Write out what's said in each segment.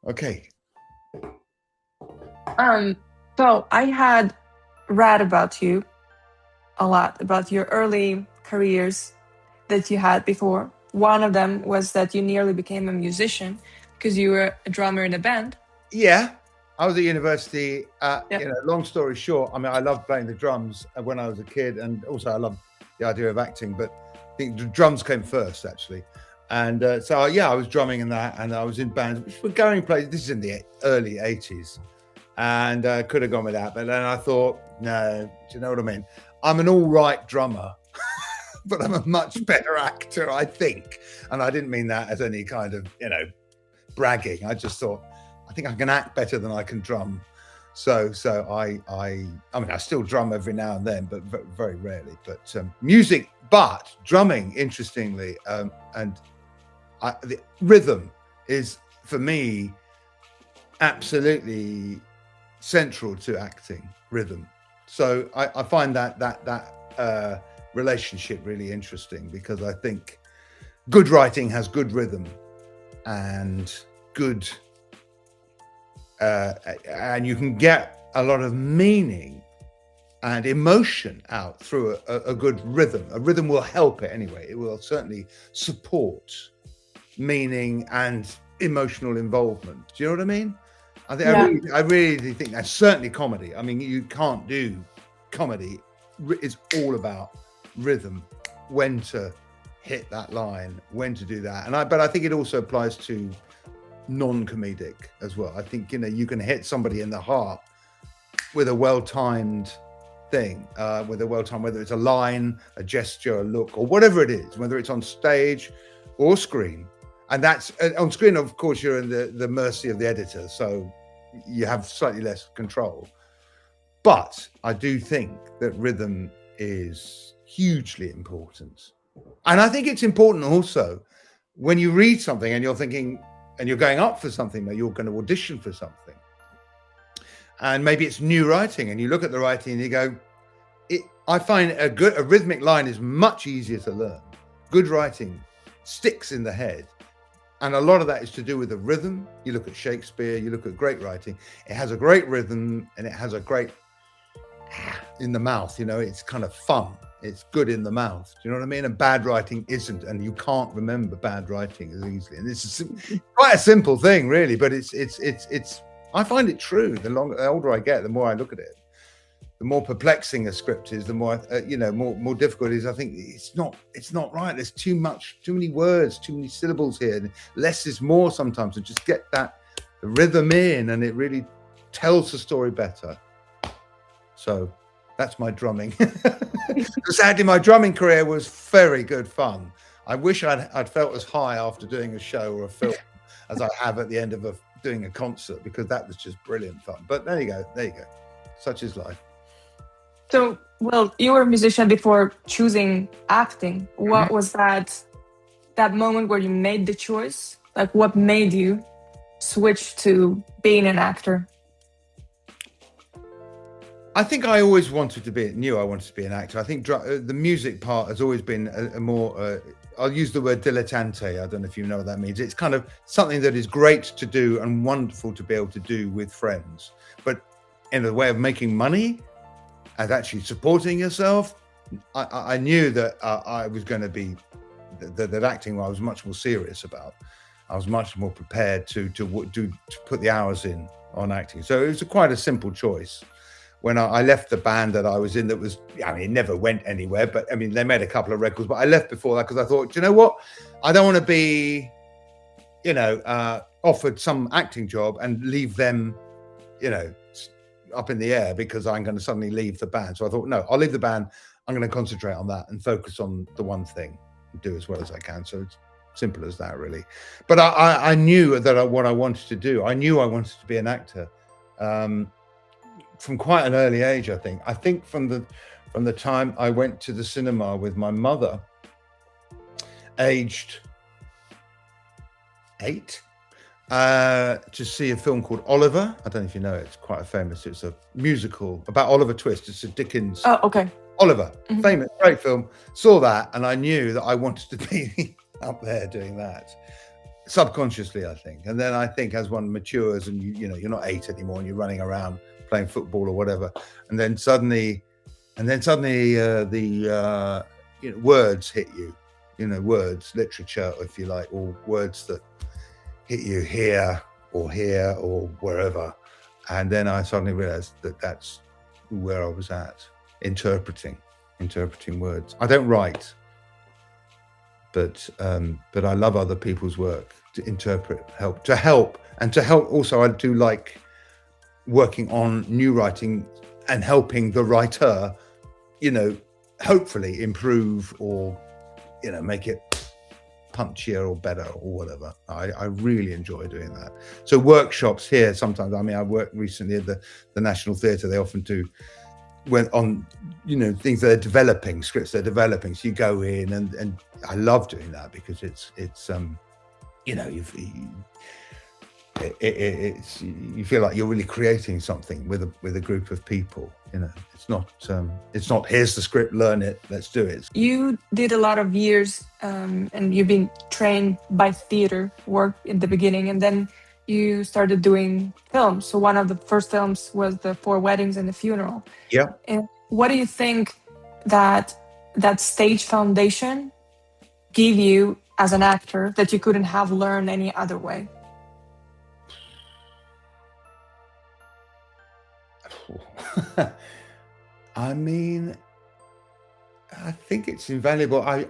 Okay. So I had read about you a lot, about your early careers that you had before. One of them was that you nearly became a musician because you were a drummer in a band. Yeah, I was at university. Yep. Long story short, I mean, I loved playing the drums when I was a kid, and also I loved the idea of acting. But I think the drums came first, actually. And so, yeah, I was drumming in that, and I was in bands which were going places. This is in the early 80s, and could have gone with that. But then I thought, no, do you know what I mean? I'm an all right drummer, but I'm a much better actor, I think. And I didn't mean that as any kind of, bragging. I just thought, I think I can act better than I can drum. So I mean, I still drum every now and then, but very rarely. But music, but drumming, interestingly, and the rhythm is, for me, absolutely central to acting. Rhythm. So I find that relationship really interesting, because I think good writing has good rhythm and good. And you can get a lot of meaning and emotion out through a good rhythm. A rhythm will help it anyway. It will certainly support meaning and emotional involvement. Do you know what I mean? I really think that's certainly comedy. I mean, you can't do comedy. It's all about rhythm, when to hit that line, when to do that. But I think it also applies to non-comedic as well. I think, you can hit somebody in the heart with a well-timed thing, whether it's a line, a gesture, a look, or whatever it is, whether it's on stage or screen. And that's on screen, of course, you're in the mercy of the editor, so you have slightly less control. But I do think that rhythm is hugely important. And I think it's important also when you read something and you're thinking, and you're going up for something, you're going to audition for something, and maybe it's new writing, and you look at the writing and you go, I find a rhythmic line is much easier to learn. Good writing sticks in the head, and a lot of that is to do with the rhythm. You look at Shakespeare, you look at great writing, it has a great rhythm, and it has a great in the mouth, it's kind of fun. It's good in the mouth. Do you know what I mean? And bad writing isn't, and you can't remember bad writing as easily. And this is quite a simple thing, really, but it's. I find it true. The older I get, the more I look at it. The more perplexing a script is, the more more difficult it is. I think it's not right. There's too many words, too many syllables here. Less is more sometimes. To just get the rhythm in, and it really tells the story better. So that's my drumming. Sadly, my drumming career was very good fun. I wish I'd felt as high after doing a show or a film as I have at the end of doing a concert, because that was just brilliant fun. But there you go. Such is life. So, well, you were a musician before choosing acting. What was that moment where you made the choice? Like, what made you switch to being an actor? I think I always wanted to be an actor. I think the music part has always been a more, I'll use the word dilettante. I don't know if you know what that means. It's kind of something that is great to do and wonderful to be able to do with friends. But in a way of making money and actually supporting yourself, I knew that I was going to be, that acting I was much more serious about. I was much more prepared to put the hours in on acting. So it was quite a simple choice. When I left the band that I was in, it never went anywhere, but I mean, they made a couple of records, but I left before that because I thought, do you know what? I don't want to be, offered some acting job and leave them, up in the air because I'm going to suddenly leave the band. So I thought, no, I'll leave the band. I'm going to concentrate on that and focus on the one thing and do as well as I can. So it's simple as that, really. But I knew that what I wanted to do, I knew I wanted to be an actor. From quite an early age, I think from the time I went to the cinema with my mother, aged 8, to see a film called Oliver. I don't know if you know it. It's quite famous. It's a musical about Oliver Twist. It's a Dickens. Oh, okay. Oliver, famous, great film. Saw that, and I knew that I wanted to be up there doing that. subconsciously, I think. And then I think as one matures and you know, you're not 8 anymore and you're running around playing football or whatever, and then suddenly the words hit you, words, literature, if you like, or words that hit you here or wherever. And then I suddenly realized that that's where I was at, interpreting words. I don't write, but I love other people's work, to interpret, to help. Also, I do like working on new writing and helping the writer, hopefully improve or, make it punchier or better or whatever. I really enjoy doing that. So workshops here sometimes. I mean, I worked recently at the National Theatre. They often do went on, things they're developing, scripts they're developing. So you go in and I love doing that because it's you feel like you're really creating something with a group of people. It's not here's the script, learn it, let's do it. You did a lot of years and you've been trained by theater work in the beginning, and then you started doing films. So one of the first films was the 4 Weddings and a Funeral. Yeah. And what do you think that stage foundation gave you as an actor that you couldn't have learned any other way? I mean, I think it's invaluable. I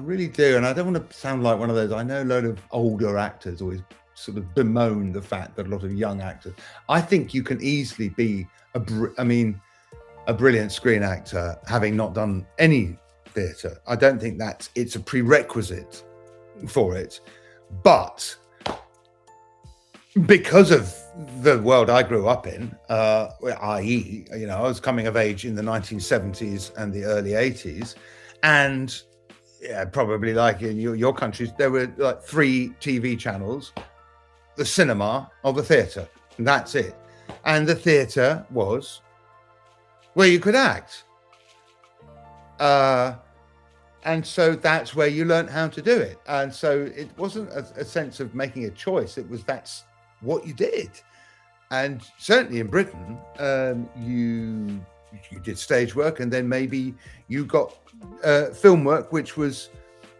really do. And I don't want to sound like one of those. I know a load of older actors always sort of bemoan the fact that a lot of young actors. I think you can easily be a brilliant screen actor having not done any theatre. I don't think it's a prerequisite for it. But because of the world I grew up in, i.e., I was coming of age in the 1970s and the early 80s, and probably like in your countries, there were like 3 TV channels, the cinema or the theatre, and that's it. And the theatre was where you could act. And so that's where you learned how to do it. And so it wasn't a sense of making a choice. That's what you did. And certainly in Britain, you did stage work, and then maybe you got film work, which was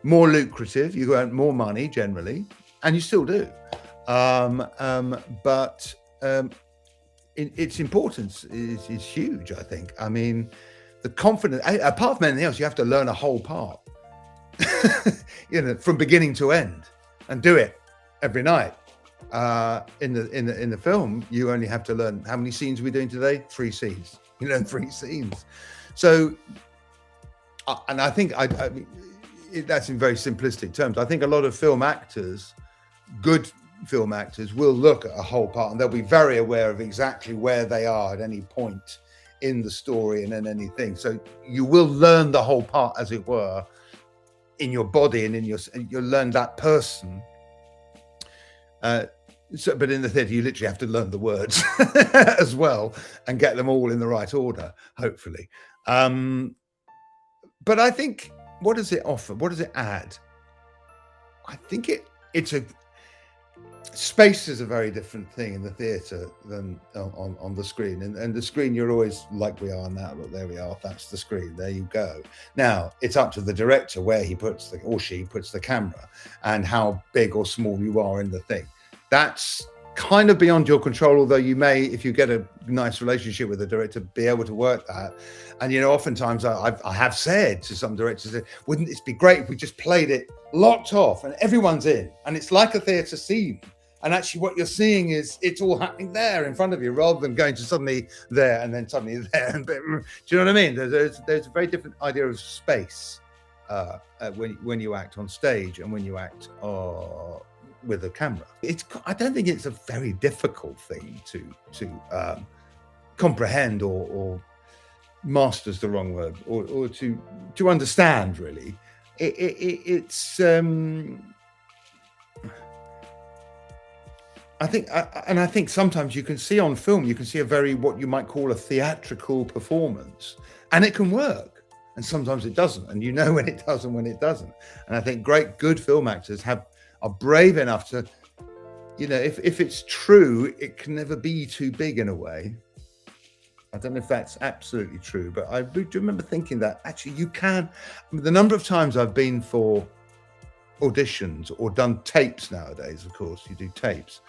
more lucrative. You earned more money generally, and you still do. But its importance is huge, I think. I mean, the confidence, apart from anything else, you have to learn a whole part, from beginning to end, and do it every night. In the film, you only have to learn how many scenes we're doing today. 3 scenes. You learn 3 scenes. So, and I think I mean, that's in very simplistic terms. I think a lot of film actors, good film actors, will look at a whole part, and they'll be very aware of exactly where they are at any point in the story and in anything. So you will learn the whole part, as it were, in your body and you'll learn that person. But in the theatre, you literally have to learn the words as well and get them all in the right order, hopefully. But I think, what does it offer? What does it add? I think space is a very different thing in the theatre than on the screen. And the screen, you're always like we are now. Look, there we are. That's the screen. There you go. Now, it's up to the director where he puts or she puts the camera and how big or small you are in the thing. That's kind of beyond your control, although you may, if you get a nice relationship with the director, be able to work that. And, oftentimes I have said to some directors, wouldn't it be great if we just played it locked off and everyone's in? And it's like a theatre scene. And actually what you're seeing is it's all happening there in front of you, rather than going to suddenly there and then suddenly there. Do you know what I mean? There's a very different idea of space when you act on stage and when you act with a camera. I don't think it's a very difficult thing to comprehend or master's the wrong word, or to understand, really. I think sometimes you can see on film, you can see what you might call a theatrical performance, and it can work, and sometimes it doesn't, and when it does and when it doesn't. And I think good film actors are brave enough to, if it's true, it can never be too big in a way. I don't know if that's absolutely true, but I do remember thinking that actually you can. The number of times I've been for auditions or done tapes nowadays, of course, you do tapes,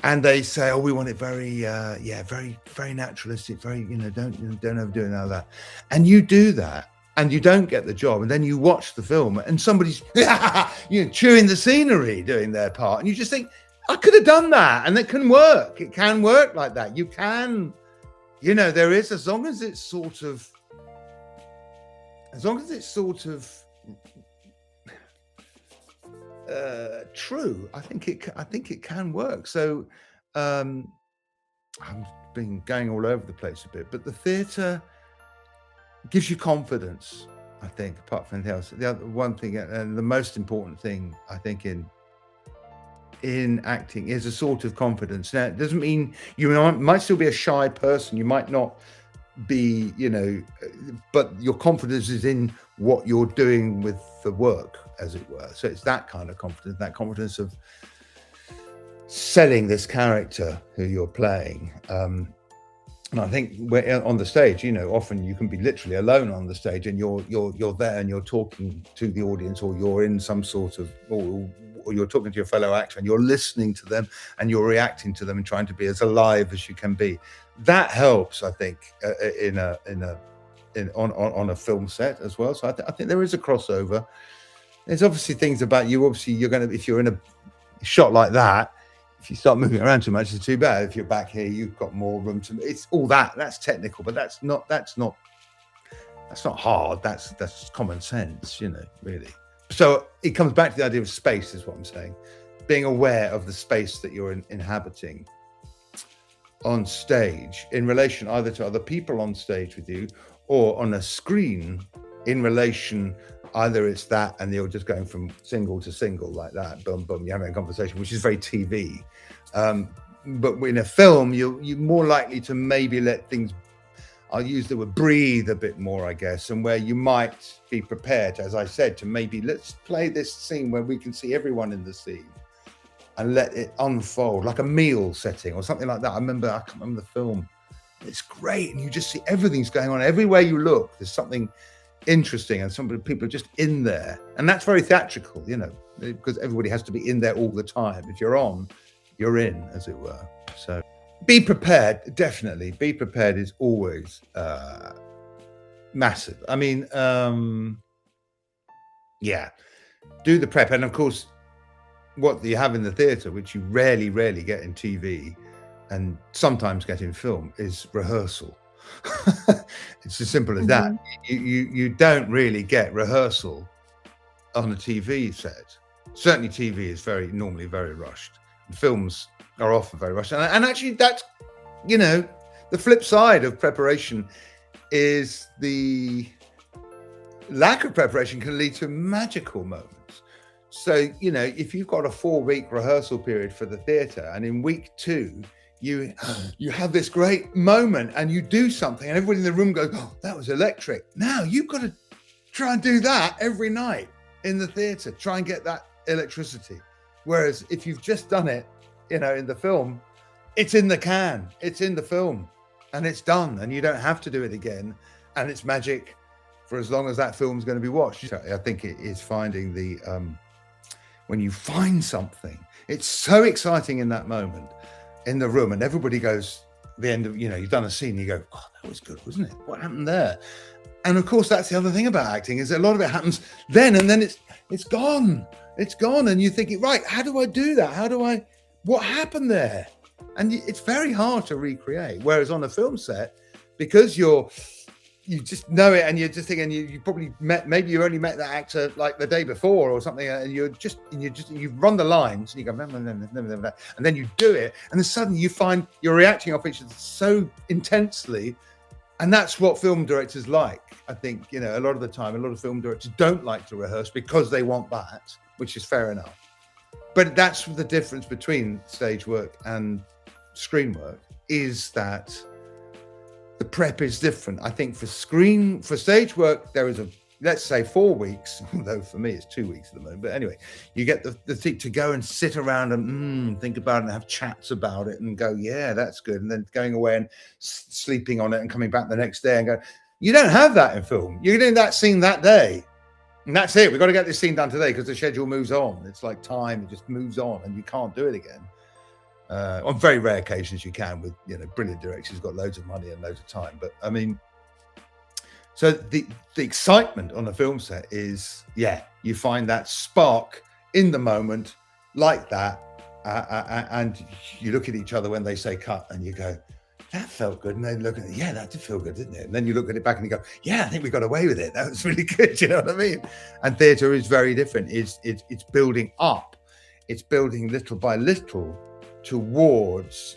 and they say, "Oh, we want it very, very, very naturalistic, very, don't overdo it and all that," and you do that, and you don't get the job, and then you watch the film, and somebody's, chewing the scenery, doing their part, and you just think, "I could have done that," and it can work. It can work like that. You can. There is, as long as it's sort of true. I think it can work. So I've been going all over the place a bit, but the theatre gives you confidence. I think, apart from anything else, the other one thing, and the most important thing, I think, in acting is a sort of confidence. Now, it doesn't mean you might still be a shy person. You might not be, but your confidence is in what you're doing with the work, as it were. So it's that kind of confidence, that confidence of selling this character who you're playing. And I think on the stage, often you can be literally alone on the stage, and you're there and you're talking to the audience, or you're in some sort of, or you're talking to your fellow actor, and you're listening to them and you're reacting to them and trying to be as alive as you can be. That helps, I think, on a film set as well. So I think there is a crossover. There's obviously things about you. Obviously, if you're in a shot like that, if you start moving around too much, it's too bad. If you're back here, you've got more room to. It's all that. That's technical, but that's not hard. That's common sense, really. So it comes back to the idea of space, is what I'm saying. Being aware of the space that you're inhabiting on stage in relation either to other people on stage with you, or on a screen in relation, either it's that and you're just going from single to single like that, boom, boom, you're having a conversation, which is very TV. But in a film, you're more likely to maybe let things, I'll use the word breathe a bit more, I guess, and where you might be prepared, as I said, to maybe let's play this scene where we can see everyone in the scene and let it unfold, like a meal setting or something like that. I can't remember the film. It's great, and you just see everything's going on. Everywhere you look, there's something interesting, and people are just in there. And that's very theatrical, because everybody has to be in there all the time. If you're on, you're in, as it were. So be prepared, definitely. Be prepared is always massive. I mean, do the prep. And of course, what you have in the theatre, which you rarely get in TV and sometimes get in film, is rehearsal. It's as simple as that. You don't really get rehearsal on a TV set. Certainly TV is normally very rushed. Films are often very rushed. And actually that's, the flip side of preparation is the lack of preparation can lead to magical moments. So, if you've got a 4-week rehearsal period for the theatre, and in week 2, you have this great moment and you do something and everybody in the room goes, "Oh, that was electric." Now you've got to try and do that every night in the theatre, try and get that electricity. Whereas if you've just done it, in the film, it's in the can, it's in the film and it's done, and you don't have to do it again. And it's magic for as long as that film's going to be watched. I think it is finding when you find something, it's so exciting in that moment in the room, and everybody goes, the end of, you've done a scene, you go, "Oh, that was good, wasn't it? What happened there?" And of course, that's the other thing about acting, is a lot of it happens then, and then it's gone, and you're thinking, right, how do I do that? What happened there? And it's very hard to recreate. Whereas on a film set, because you just know it, and you're just thinking, you probably maybe you only met that actor like the day before or something, and you run the lines and you go, and then you do it, and then suddenly you find you're reacting off each other so intensely. And that's what film directors like. I think, a lot of the time, a lot of film directors don't like to rehearse because they want that, which is fair enough. But that's the difference between stage work and screen work, is that the prep is different. I think for stage work, there is a let's say 4 weeks, although for me it's 2 weeks at the moment. But anyway, you get the thing to go and sit around and think about it and have chats about it and go, yeah, that's good. And then going away and sleeping on it and coming back the next day and go, you don't have that in film. You're doing that scene that day. And that's it. We've got to get this scene done today because the schedule moves on. It's like time, it just moves on and you can't do it again. On very rare occasions you can with, brilliant directors who've got loads of money and loads of time. But I mean, so the excitement on a film set is, you find that spark in the moment like that. And you look at each other when they say cut and you go, that felt good. And they look at it, that did feel good, didn't it? And then you look at it back and you go, I think we got away with it. That was really good. You know what I mean? And theatre is very different. It's building up. It's building little by little towards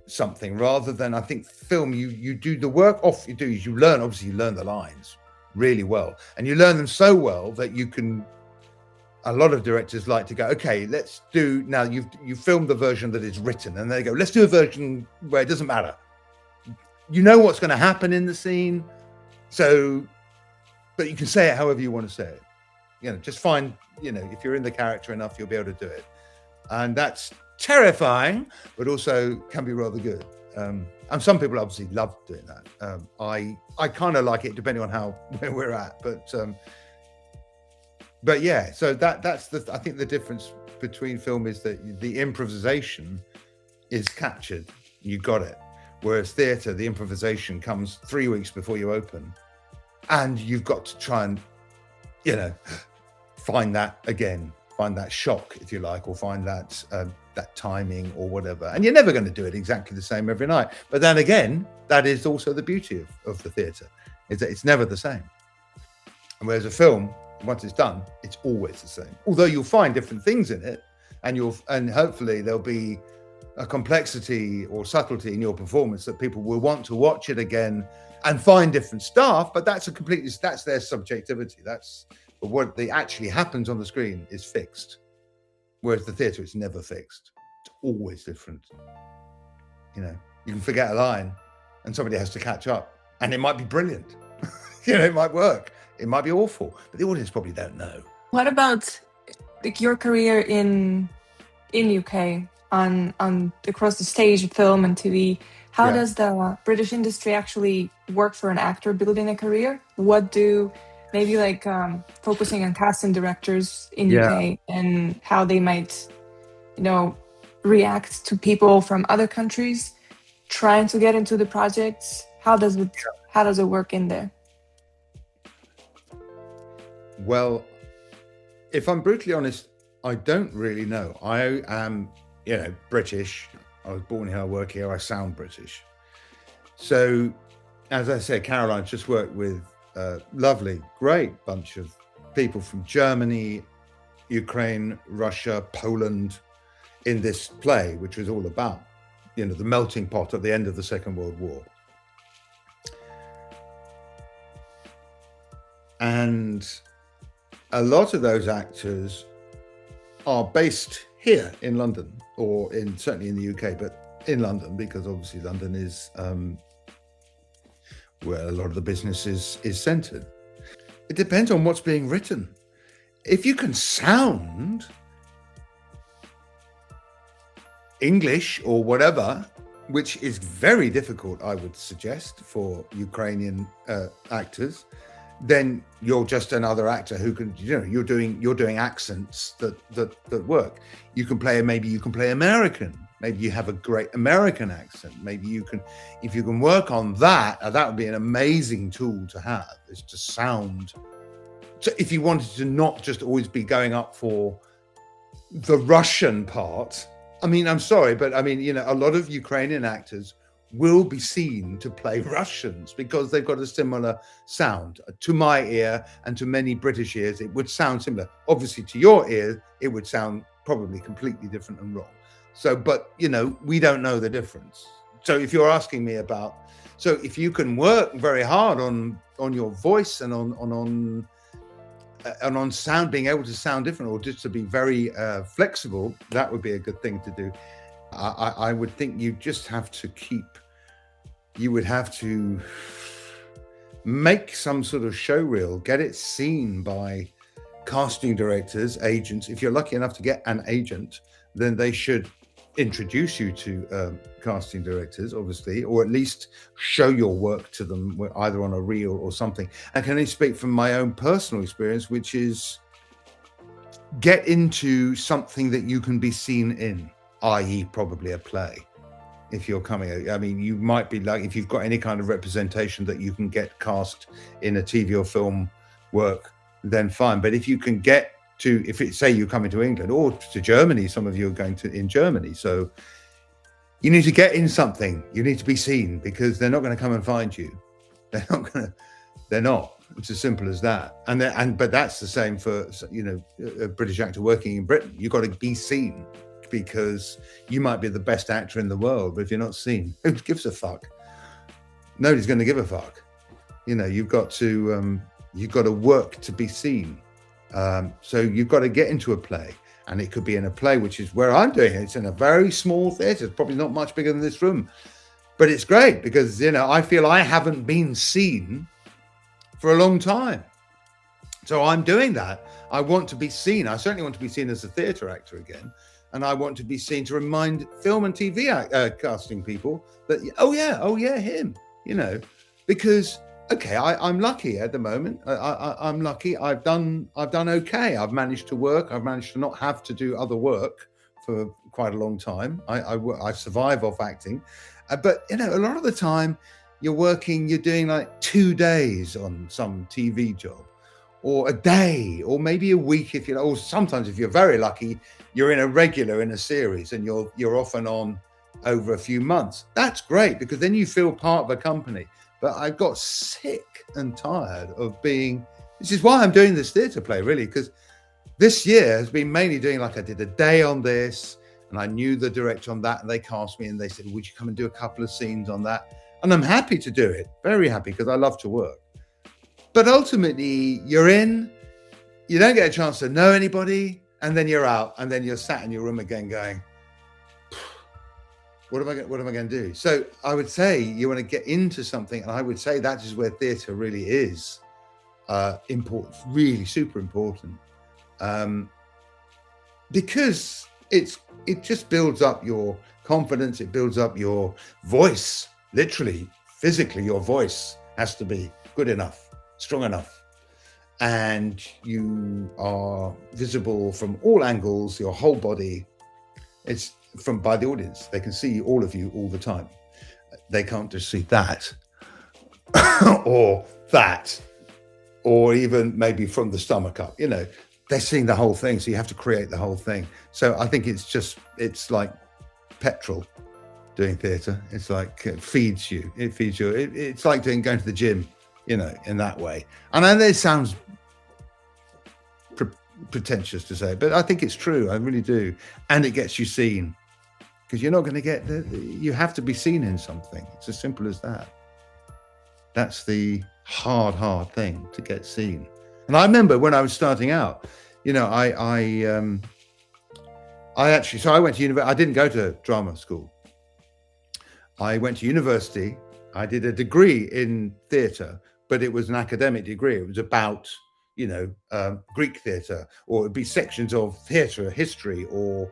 something rather than, I think film, you do the work off you do is you learn the lines really well, and you learn them so well that you can, a lot of directors like to go, okay, let's do, now you've filmed the version that is written, and they go, let's do a version where it doesn't matter, you know what's going to happen in the scene, so but you can say it however you want to say it, just find, if you're in the character enough, you'll be able to do it. And that's terrifying, but also can be rather good. And some people obviously love doing that. I kind of like it depending on where we're at, but yeah. So that's I think the difference between film is that the improvisation is captured, you got it. Whereas theatre, the improvisation comes 3 weeks before you open, and you've got to try and find that shock, if you like, or find that timing or whatever. And you're never going to do it exactly the same every night. But then again, that is also the beauty of the theatre, is that it's never the same. And whereas a film, once it's done, it's always the same. Although you'll find different things in it, and hopefully there'll be a complexity or subtlety in your performance that people will want to watch it again and find different stuff. But that's their subjectivity. But what actually happens on the screen is fixed. Whereas the theatre, it's never fixed. It's always different. You can forget a line and somebody has to catch up. And it might be brilliant. It might work. It might be awful. But the audience probably don't know. What about your career in UK on across the stage, film and TV? How does the British industry actually work for an actor building a career? What do maybe focusing on casting directors in UK and how they might, react to people from other countries trying to get into the projects? How does it work in there? Well, if I'm brutally honest, I don't really know. I am, British. I was born here, I work here, I sound British. So, as I said, Caroline's just worked with a lovely, great bunch of people from Germany, Ukraine, Russia, Poland in this play, which was all about, the melting pot at the end of the Second World War. And a lot of those actors are based here in London, or certainly in the UK, but in London, because obviously London is where a lot of the business is centered. It depends on what's being written. If you can sound English or whatever, which is very difficult, I would suggest, for Ukrainian actors, then you're just another actor who can, you're doing accents that work. You can play American. Maybe you have a great American accent. Maybe you can, if you can work on that, that would be an amazing tool to have, is to sound. So if you wanted to not just always be going up for the Russian part, I'm sorry, but a lot of Ukrainian actors will be seen to play Russians because they've got a similar sound. To my ear and to many British ears, it would sound similar. Obviously, to your ear, it would sound probably completely different and wrong. So, but, we don't know the difference. So if you're asking me so if you can work very hard on your voice and on sound, being able to sound different, or just to be very flexible, that would be a good thing to do. I would think you just have to make some sort of show reel, get it seen by casting directors, agents. If you're lucky enough to get an agent, then they should introduce you to casting directors, obviously, or at least show your work to them, either on a reel or something. I can only speak from my own personal experience, which is get into something that you can be seen in, i.e. probably a play. If you're coming, I mean, you might be like, if you've got any kind of representation that you can get cast in a TV or film work, then fine. But if you can get to, if it's, say you're coming to England or to Germany, some of you are going to in Germany, so you need to get in something. You need to be seen, because they're not going to come and find you. They're not. It's as simple as that. But that's the same for, you know, a British actor working in Britain. You've got to be seen, because you might be the best actor in the world, but if you're not seen, who gives a fuck? Nobody's going to give a fuck. You know, you've got to work to be seen. So you've got to get into a play, and it could be in a play, which is where I'm doing it. It's in a very small theatre. It's probably not much bigger than this room, but it's great because, you know, I feel I haven't been seen for a long time. So I'm doing that. I want to be seen. I certainly want to be seen as a theatre actor again. And I want to be seen to remind film and TV casting people that, oh yeah, him, you know, because, okay, I'm lucky at the moment. I'm lucky. I've done okay. I've managed to work. I've managed to not have to do other work for quite a long time. I survive off acting. But, you know, a lot of the time you're doing like 2 days on some TV job, or a day, or maybe a week if or sometimes if you're very lucky, you're in a regular in a series and you're off and on over a few months. That's great, because then you feel part of a company. But I got sick and tired of being, this is why I'm doing this theatre play, really, because this year has been mainly doing, like, I did a day on this and I knew the director on that, and they cast me and they said, would you come and do a couple of scenes on that? And I'm happy to do it, very happy, because I love to work. But ultimately, you're in, you don't get a chance to know anybody, and then you're out, and then you're sat in your room again going, what am I going to do? So I would say you want to get into something, and I would say that is where theatre really is important, really super important, because it just builds up your confidence, it builds up your voice, literally, physically, your voice has to be good enough, strong enough, and you are visible from all angles, your whole body. It's by the audience. They can see all of you all the time. They can't just see that or that, or even maybe from the stomach up, you know, they're seeing the whole thing. So you have to create the whole thing. So I think it's like petrol doing theatre. It's like, it feeds you. It's like going to the gym, you know, in that way. And I know it sounds pretentious to say, but I think it's true. I really do. And it gets you seen, because you're not going to you have to be seen in something. It's as simple as that. That's the hard thing, to get seen. And I remember when I was starting out, you know, I went to university. I didn't go to drama school. I went to university. I did a degree in theatre, but it was an academic degree. It was about, you know, Greek theatre, or it'd be sections of theatre history or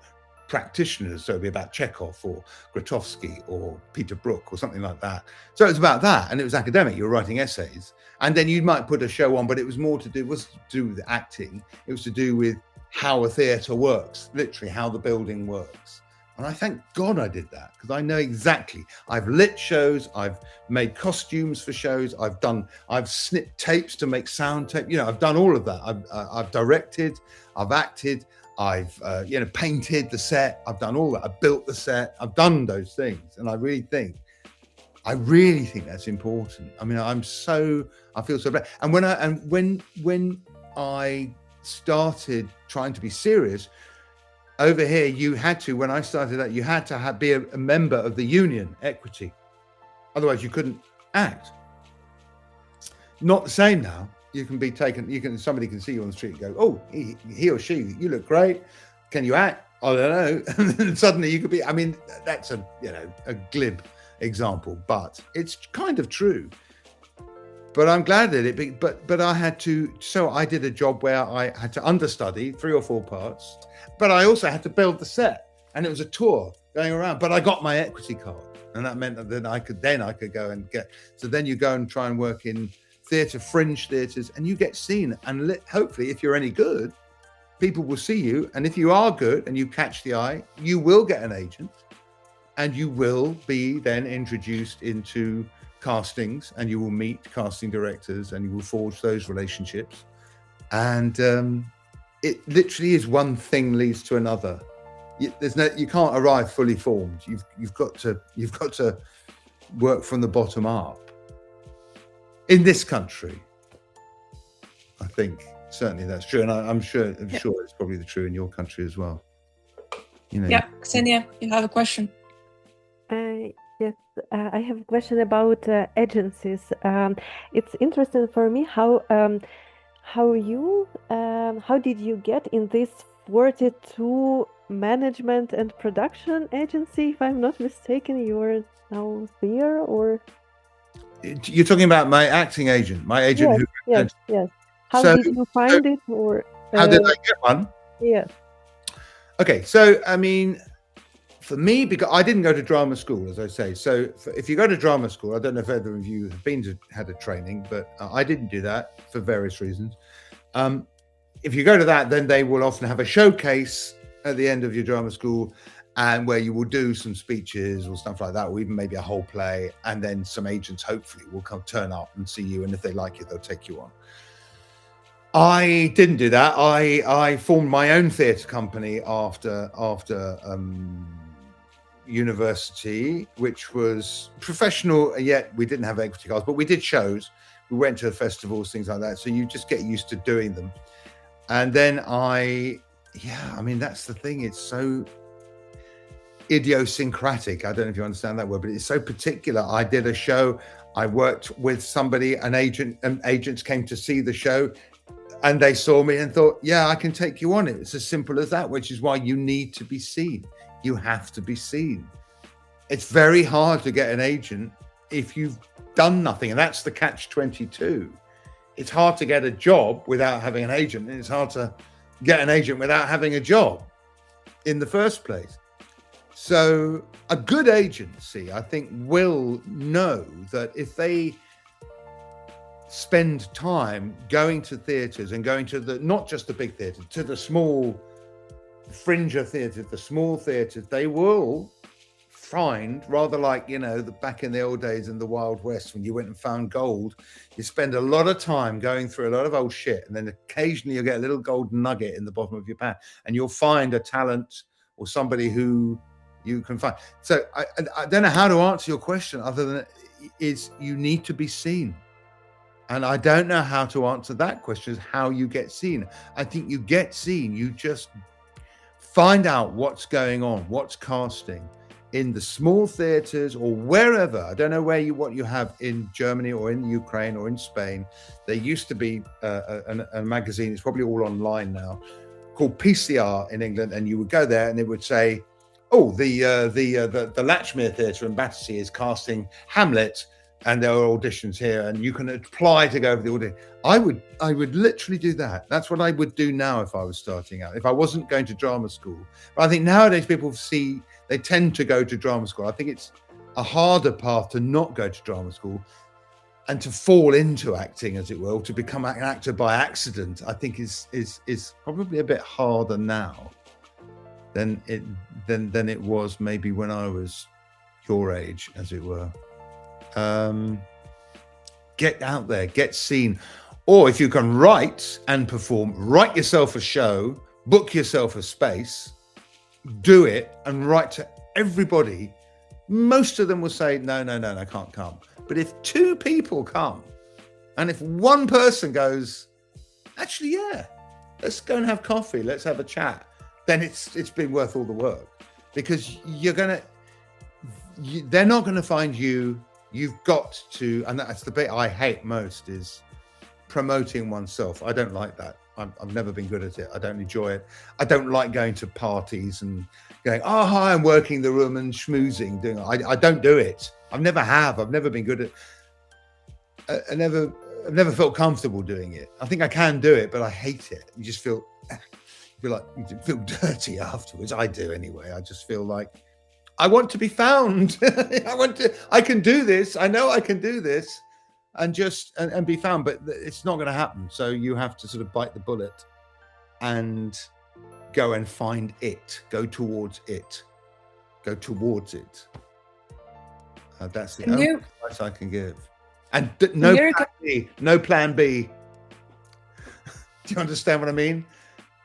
practitioners. So it'd be about Chekhov or Grotowski or Peter Brook or something like that. So it was about that, and it was academic. You were writing essays, and then you might put a show on, but it was more to do with acting. It was to do with how a theatre works, literally how the building works. And I thank God I did that, because I know exactly. I've lit shows, I've made costumes for shows, I've snipped tapes to make sound tape. You know, I've done all of that. I've directed, I've acted, I've you know, painted the set. I've done all that. I've built the set. I've done those things, and I really think that's important. I mean, I feel so bad. And when I started trying to be serious. Over here, when I started out, you had to be a member of the union, Equity. Otherwise, you couldn't act. Not the same now. You can be taken, somebody can see you on the street and go, oh, he or she, you look great. Can you act? I don't know. And then suddenly you could be, I mean, that's a glib example, but it's kind of true. but I'm glad that it. But I had to. So I did a job where I had to understudy 3 or 4 parts, but I also had to build the set, and it was a tour going around. But I got my equity card, and that meant that I could go and get. So then you go and try and work in theatre, fringe theatres, and you get seen. And hopefully, if you're any good, people will see you. And if you are good and you catch the eye, you will get an agent, and you will be then introduced into castings, and you will meet casting directors, and you will forge those relationships. And it literally is one thing leads to another. You can't arrive fully formed. You've got to work from the bottom up. In this country, I think certainly that's true, and I'm sure it's probably true in your country as well. Yeah, Ksenia, you have a question. Yes, I have a question about agencies. It's interesting for me how did you get in this 42 management and production agency? If I'm not mistaken, you are now there, or you're talking about my acting agent, my agent? Yes. How did you find it, or how did I get one? Yes. Okay, so I mean, for me, because I didn't go to drama school, as I say. So if you go to drama school, I don't know if either of you have had a training, but I didn't do that for various reasons. If you go to that, then they will often have a showcase at the end of your drama school, and where you will do some speeches or stuff like that, or even maybe a whole play, and then some agents hopefully will turn up and see you, and if they like you, they'll take you on. I didn't do that. I formed my own theatre company after university, which was professional, yet we didn't have equity cards, but we did shows. We went to festivals, things like that. So you just get used to doing them. And then I mean, that's the thing. It's so idiosyncratic. I don't know if you understand that word, but it's so particular. I did a show. I worked with somebody, an agent, and agents came to see the show, and they saw me and thought, yeah, I can take you on it. It's as simple as that, which is why you need to be seen. You have to be seen. It's very hard to get an agent if you've done nothing, and that's the catch-22. It's hard to get a job without having an agent, and it's hard to get an agent without having a job in the first place. So a good agency, I think, will know that if they spend time going to theatres and going to not just the big theatres, to the small fringer theatres, the small theatres, they will find, rather like, back in the old days in the Wild West, when you went and found gold, you spend a lot of time going through a lot of old shit, and then occasionally you'll get a little gold nugget in the bottom of your pan, and you'll find a talent or somebody who you can find. So I don't know how to answer your question other than is you need to be seen. And I don't know how to answer that question, is how you get seen. I think you get seen. You just find out what's going on, what's casting in the small theaters or wherever. I don't know what you have in Germany or in Ukraine or in Spain. There used to be a magazine, it's probably all online now, called PCR in England, and you would go there and it would say, oh, the Latchmere Theatre in Battersea is casting Hamlet, and there are auditions here, and you can apply to go for the audition. I would literally do that. That's what I would do now if I was starting out, if I wasn't going to drama school. But I think nowadays people they tend to go to drama school. I think it's a harder path to not go to drama school and to fall into acting, as it were, to become an actor by accident. I think is probably a bit harder now than it was maybe when I was your age, as it were. Get out there, get seen. Or if you can write and perform, write yourself a show, book yourself a space, do it and write to everybody. Most of them will say, no, I can't come. But if 2 people come, and if one person goes, actually, yeah, let's go and have coffee, let's have a chat, then it's been worth all the work, because they're not going to find you. You've got to, and that's the bit I hate most, is promoting oneself. I don't like that. I've never been good at it. I don't enjoy it. I don't like going to parties and going, oh, hi, I'm working the room and schmoozing. I don't do it. I've never been good at. I never I've never felt comfortable doing it. I think I can do it, but I hate it. You just feel like you feel dirty afterwards. I do anyway. I just feel like I want to be found. I can do this. I know I can do this, and be found. But it's not going to happen. So you have to sort of bite the bullet and go and find it. Go towards it. That's the only advice I can give. And no plan B. Do you understand what I mean?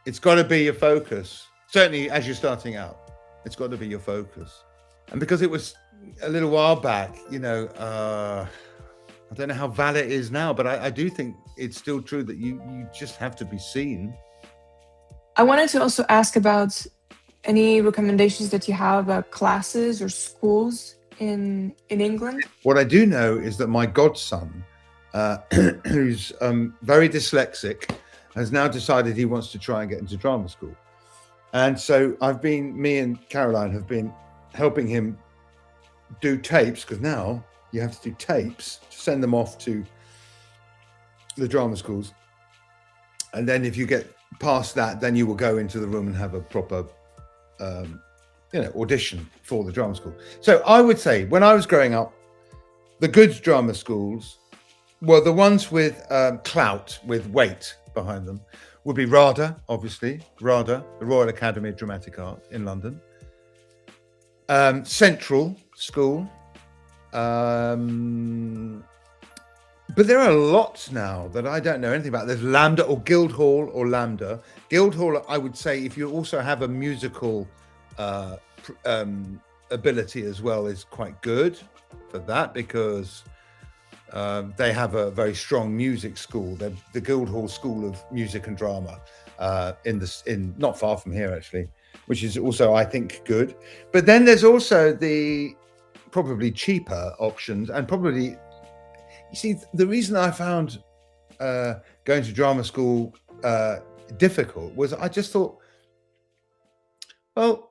It's got to be your focus. Certainly as you're starting out, it's got to be your focus. And because it was a little while back, I don't know how valid it is now, but I do think it's still true that you just have to be seen. I wanted to also ask about any recommendations that you have about classes or schools in England. What I do know is that my godson, who's very dyslexic, has now decided he wants to try and get into drama school. And so me and Caroline have been helping him do tapes, because now you have to do tapes to send them off to the drama schools. And then if you get past that, then you will go into the room and have a proper audition for the drama school. So I would say when I was growing up, the good drama schools were the ones with clout, with weight behind them, would be RADA, obviously. RADA, the Royal Academy of Dramatic Art in London. Central School. But there are lots now that I don't know anything about. There's LAMDA or Guildhall or LAMDA. Guildhall, I would say, if you also have a musical ability as well, is quite good for that, because they have a very strong music school. The Guildhall School of Music and Drama in not far from here, actually, which is also, I think, good. But then there's also the probably cheaper options, and probably, you see, the reason I found going to drama school difficult was I just thought, well,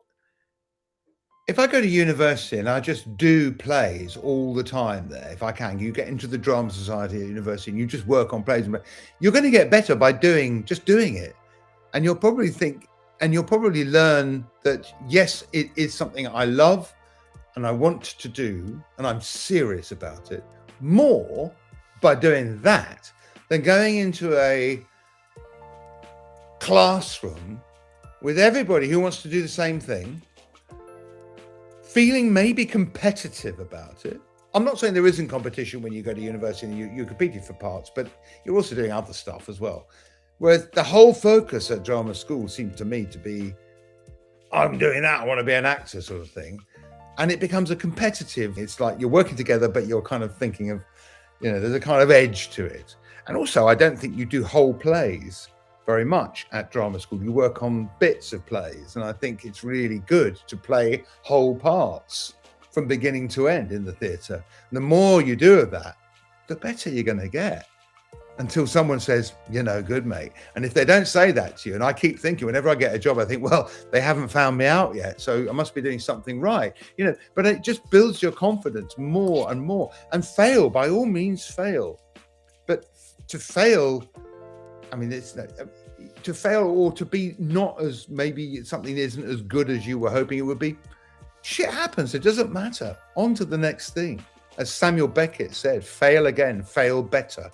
if I go to university and I just do plays all the time there, if I can, you get into the drama society at university and you just work on plays, you're going to get better by doing it. And you'll probably learn that, yes, it is something I love and I want to do, and I'm serious about it, more by doing that than going into a classroom with everybody who wants to do the same thing, feeling maybe competitive about it. I'm not saying there isn't competition when you go to university and you're competing for parts, but you're also doing other stuff as well. Whereas the whole focus at drama school seemed to me to be, I'm doing that, I want to be an actor sort of thing. And it becomes a competitive, it's like you're working together, but you're kind of thinking of, there's a kind of edge to it. And also, I don't think you do whole plays very much at drama school. You work on bits of plays, and I think it's really good to play whole parts from beginning to end in the theatre. And the more you do of that, the better you're going to get, until someone says, you're no good, mate. And if they don't say that to you, and I keep thinking, whenever I get a job, I think, well, they haven't found me out yet, so I must be doing something right. But it just builds your confidence more and more. And fail, by all means, fail. But to fail, to fail or to be not as, maybe something isn't as good as you were hoping it would be, shit happens. It doesn't matter. On to the next thing. As Samuel Beckett said, fail again, fail better.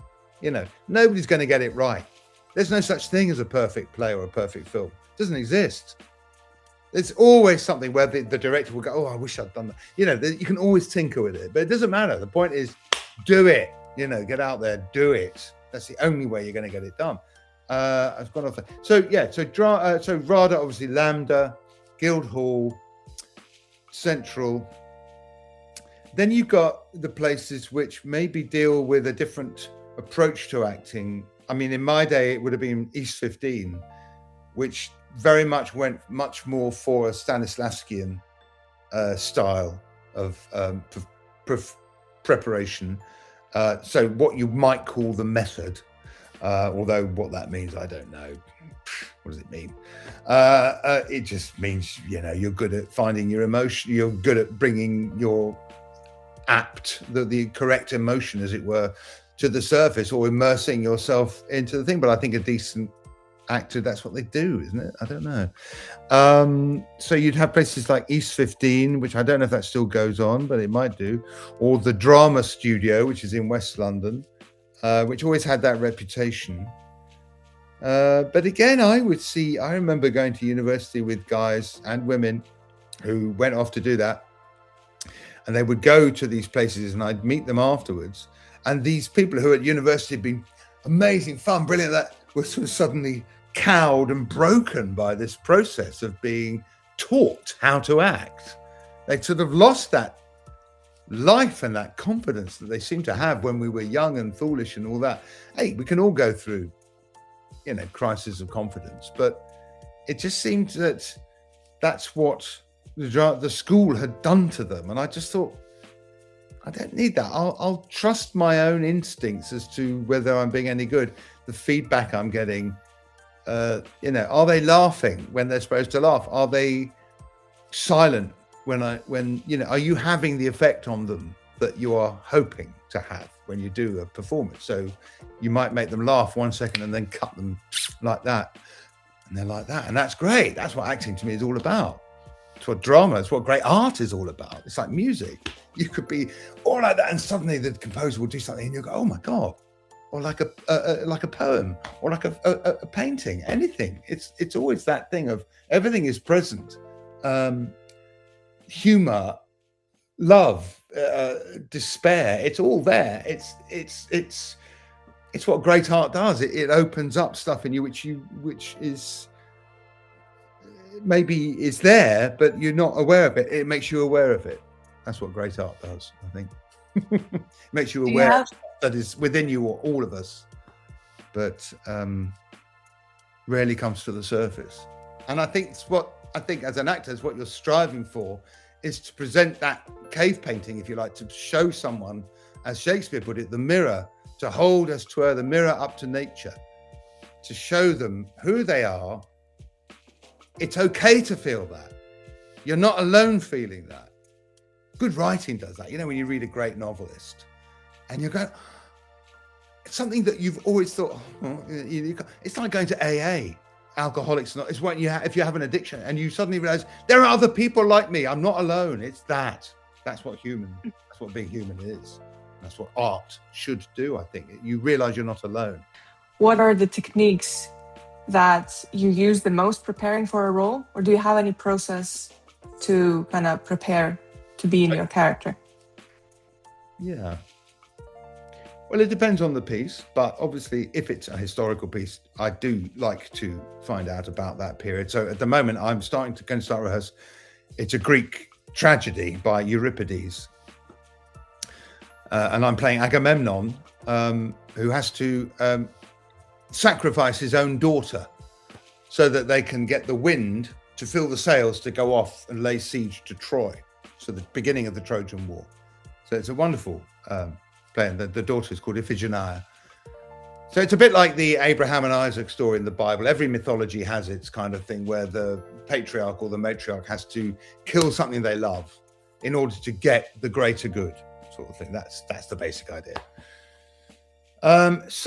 Nobody's going to get it right. There's no such thing as a perfect play or a perfect film. It doesn't exist. There's always something where the director will go, oh, I wish I'd done that. You can always tinker with it, but it doesn't matter. The point is, do it. Get out there, do it. That's the only way you're going to get it done. I've gone off there. So RADA, obviously, LAMDA, Guildhall, Central. Then you've got the places which maybe deal with a different approach to acting. In my day, it would have been East 15, which very much went much more for a Stanislavskian style of preparation. So what you might call the method, although what that means, I don't know. What does it mean? It just means, you're good at finding your emotion. You're good at bringing your the correct emotion, as it were, to the surface or immersing yourself into the thing. But I think a decent actor, that's what they do, isn't it? I don't know. So you'd have places like East 15, which I don't know if that still goes on, but it might do, or the Drama Studio, which is in West London, which always had that reputation. But again, I remember going to university with guys and women who went off to do that, and they would go to these places and I'd meet them afterwards, and these people who at university had been amazing, fun, brilliant, that were sort of suddenly cowed and broken by this process of being taught how to act. They'd sort of lost that life and that confidence that they seemed to have when we were young and foolish and all that. Hey, we can all go through, crisis of confidence, but it just seemed that that's what the school had done to them. And I just thought, I don't need that. I'll trust my own instincts as to whether I'm being any good. The feedback I'm getting, are they laughing when they're supposed to laugh? Are they silent when are you having the effect on them that you are hoping to have when you do a performance? So you might make them laugh 1 second and then cut them like that. And they're like that. And that's great. That's what acting to me is all about. It's what drama, it's what great art is all about. It's like music. You could be all like that and suddenly the composer will do something and you'll go, oh my God. Or like a poem or like a painting, anything. It's always that thing of everything is present. Humor, love, despair, it's all there. It's what great art does. It opens up stuff in you which is maybe is there, but you're not aware of it. It makes you aware of it. That's what great art does, I think. It makes you aware of stuff that is within you or all of us, but rarely comes to the surface. And I think as an actor, is what you're striving for is to present that cave painting, if you like, to show someone, as Shakespeare put it, the mirror, to hold as 'twere the mirror up to nature, to show them who they are. It's okay to feel that. You're not alone feeling that. Good writing does that. When you read a great novelist and you're going, it's something that you've always thought, it's like going to AA. Alcoholics, it's what if you have an addiction and you suddenly realize there are other people like me. I'm not alone. It's that. That's what being human is. That's what art should do, I think. You realize you're not alone. What are the techniques that you use the most preparing for a role? Or do you have any process to kind of prepare to be in your character? Yeah. Well, it depends on the piece, but obviously if it's a historical piece, I do like to find out about that period. So at the moment, I'm going to start rehearse. It's a Greek tragedy by Euripides. And I'm playing Agamemnon, who has to sacrifice his own daughter so that they can get the wind to fill the sails to go off and lay siege to Troy. So the beginning of the Trojan War. So it's a wonderful play. And the daughter is called Iphigenia. So it's a bit like the Abraham and Isaac story in the Bible. Every mythology has its kind of thing where the patriarch or the matriarch has to kill something they love in order to get the greater good, sort of thing. That's the basic idea. That's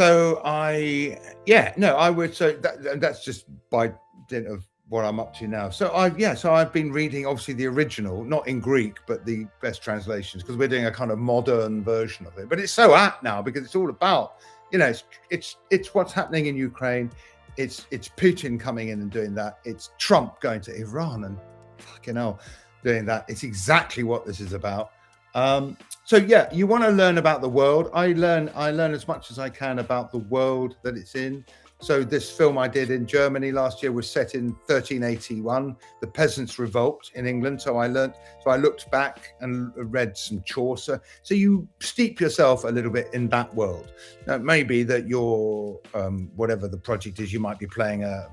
just by dint of what I'm up to now. So I've been reading obviously the original, not in Greek, but the best translations, because we're doing a kind of modern version of it. But it's so apt now because it's all about, it's what's happening in Ukraine. It's Putin coming in and doing that. It's Trump going to Iran and fucking hell doing that. It's exactly what this is about. You want to learn about the world. I learn as much as I can about the world that it's in. So this film I did in Germany last year was set in 1381, the Peasants' Revolt in England. So I looked back and read some Chaucer. So you steep yourself a little bit in that world. Now, it may be that you're, whatever the project is, you might be playing a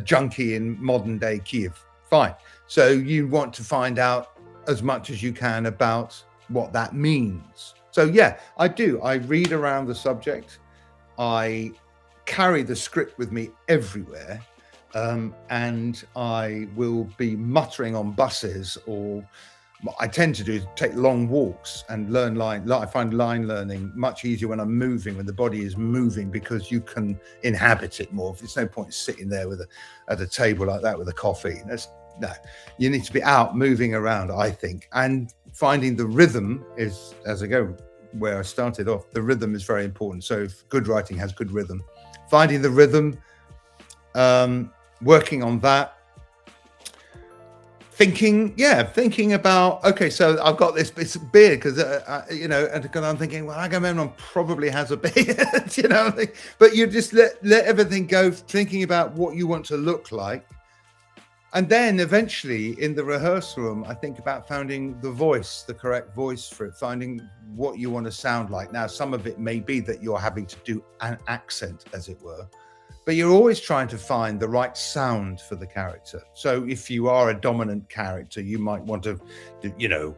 junkie in modern day Kiev. Fine. So you want to find out as much as you can about what that means. So yeah, I do. I read around the subject. I carry the script with me everywhere, and I will be muttering on buses or I tend to do is take long walks and learn line. I find line learning much easier when I'm moving, when the body is moving, because you can inhabit it more. There's no point sitting there at a table like that with a coffee. No, you need to be out moving around, I think. And finding the rhythm is, as I go where I started off, the rhythm is very important. So if good writing has good rhythm, finding the rhythm, working on that. Thinking about, okay, so I've got this beard because, and because I'm thinking, well, Agamemnon probably has a beard, but you just let everything go, thinking about what you want to look like. And then eventually in the rehearsal room, I think about finding the voice, the correct voice for it, finding what you want to sound like. Now, some of it may be that you're having to do an accent, as it were. But you're always trying to find the right sound for the character. So if you are a dominant character, you might want to,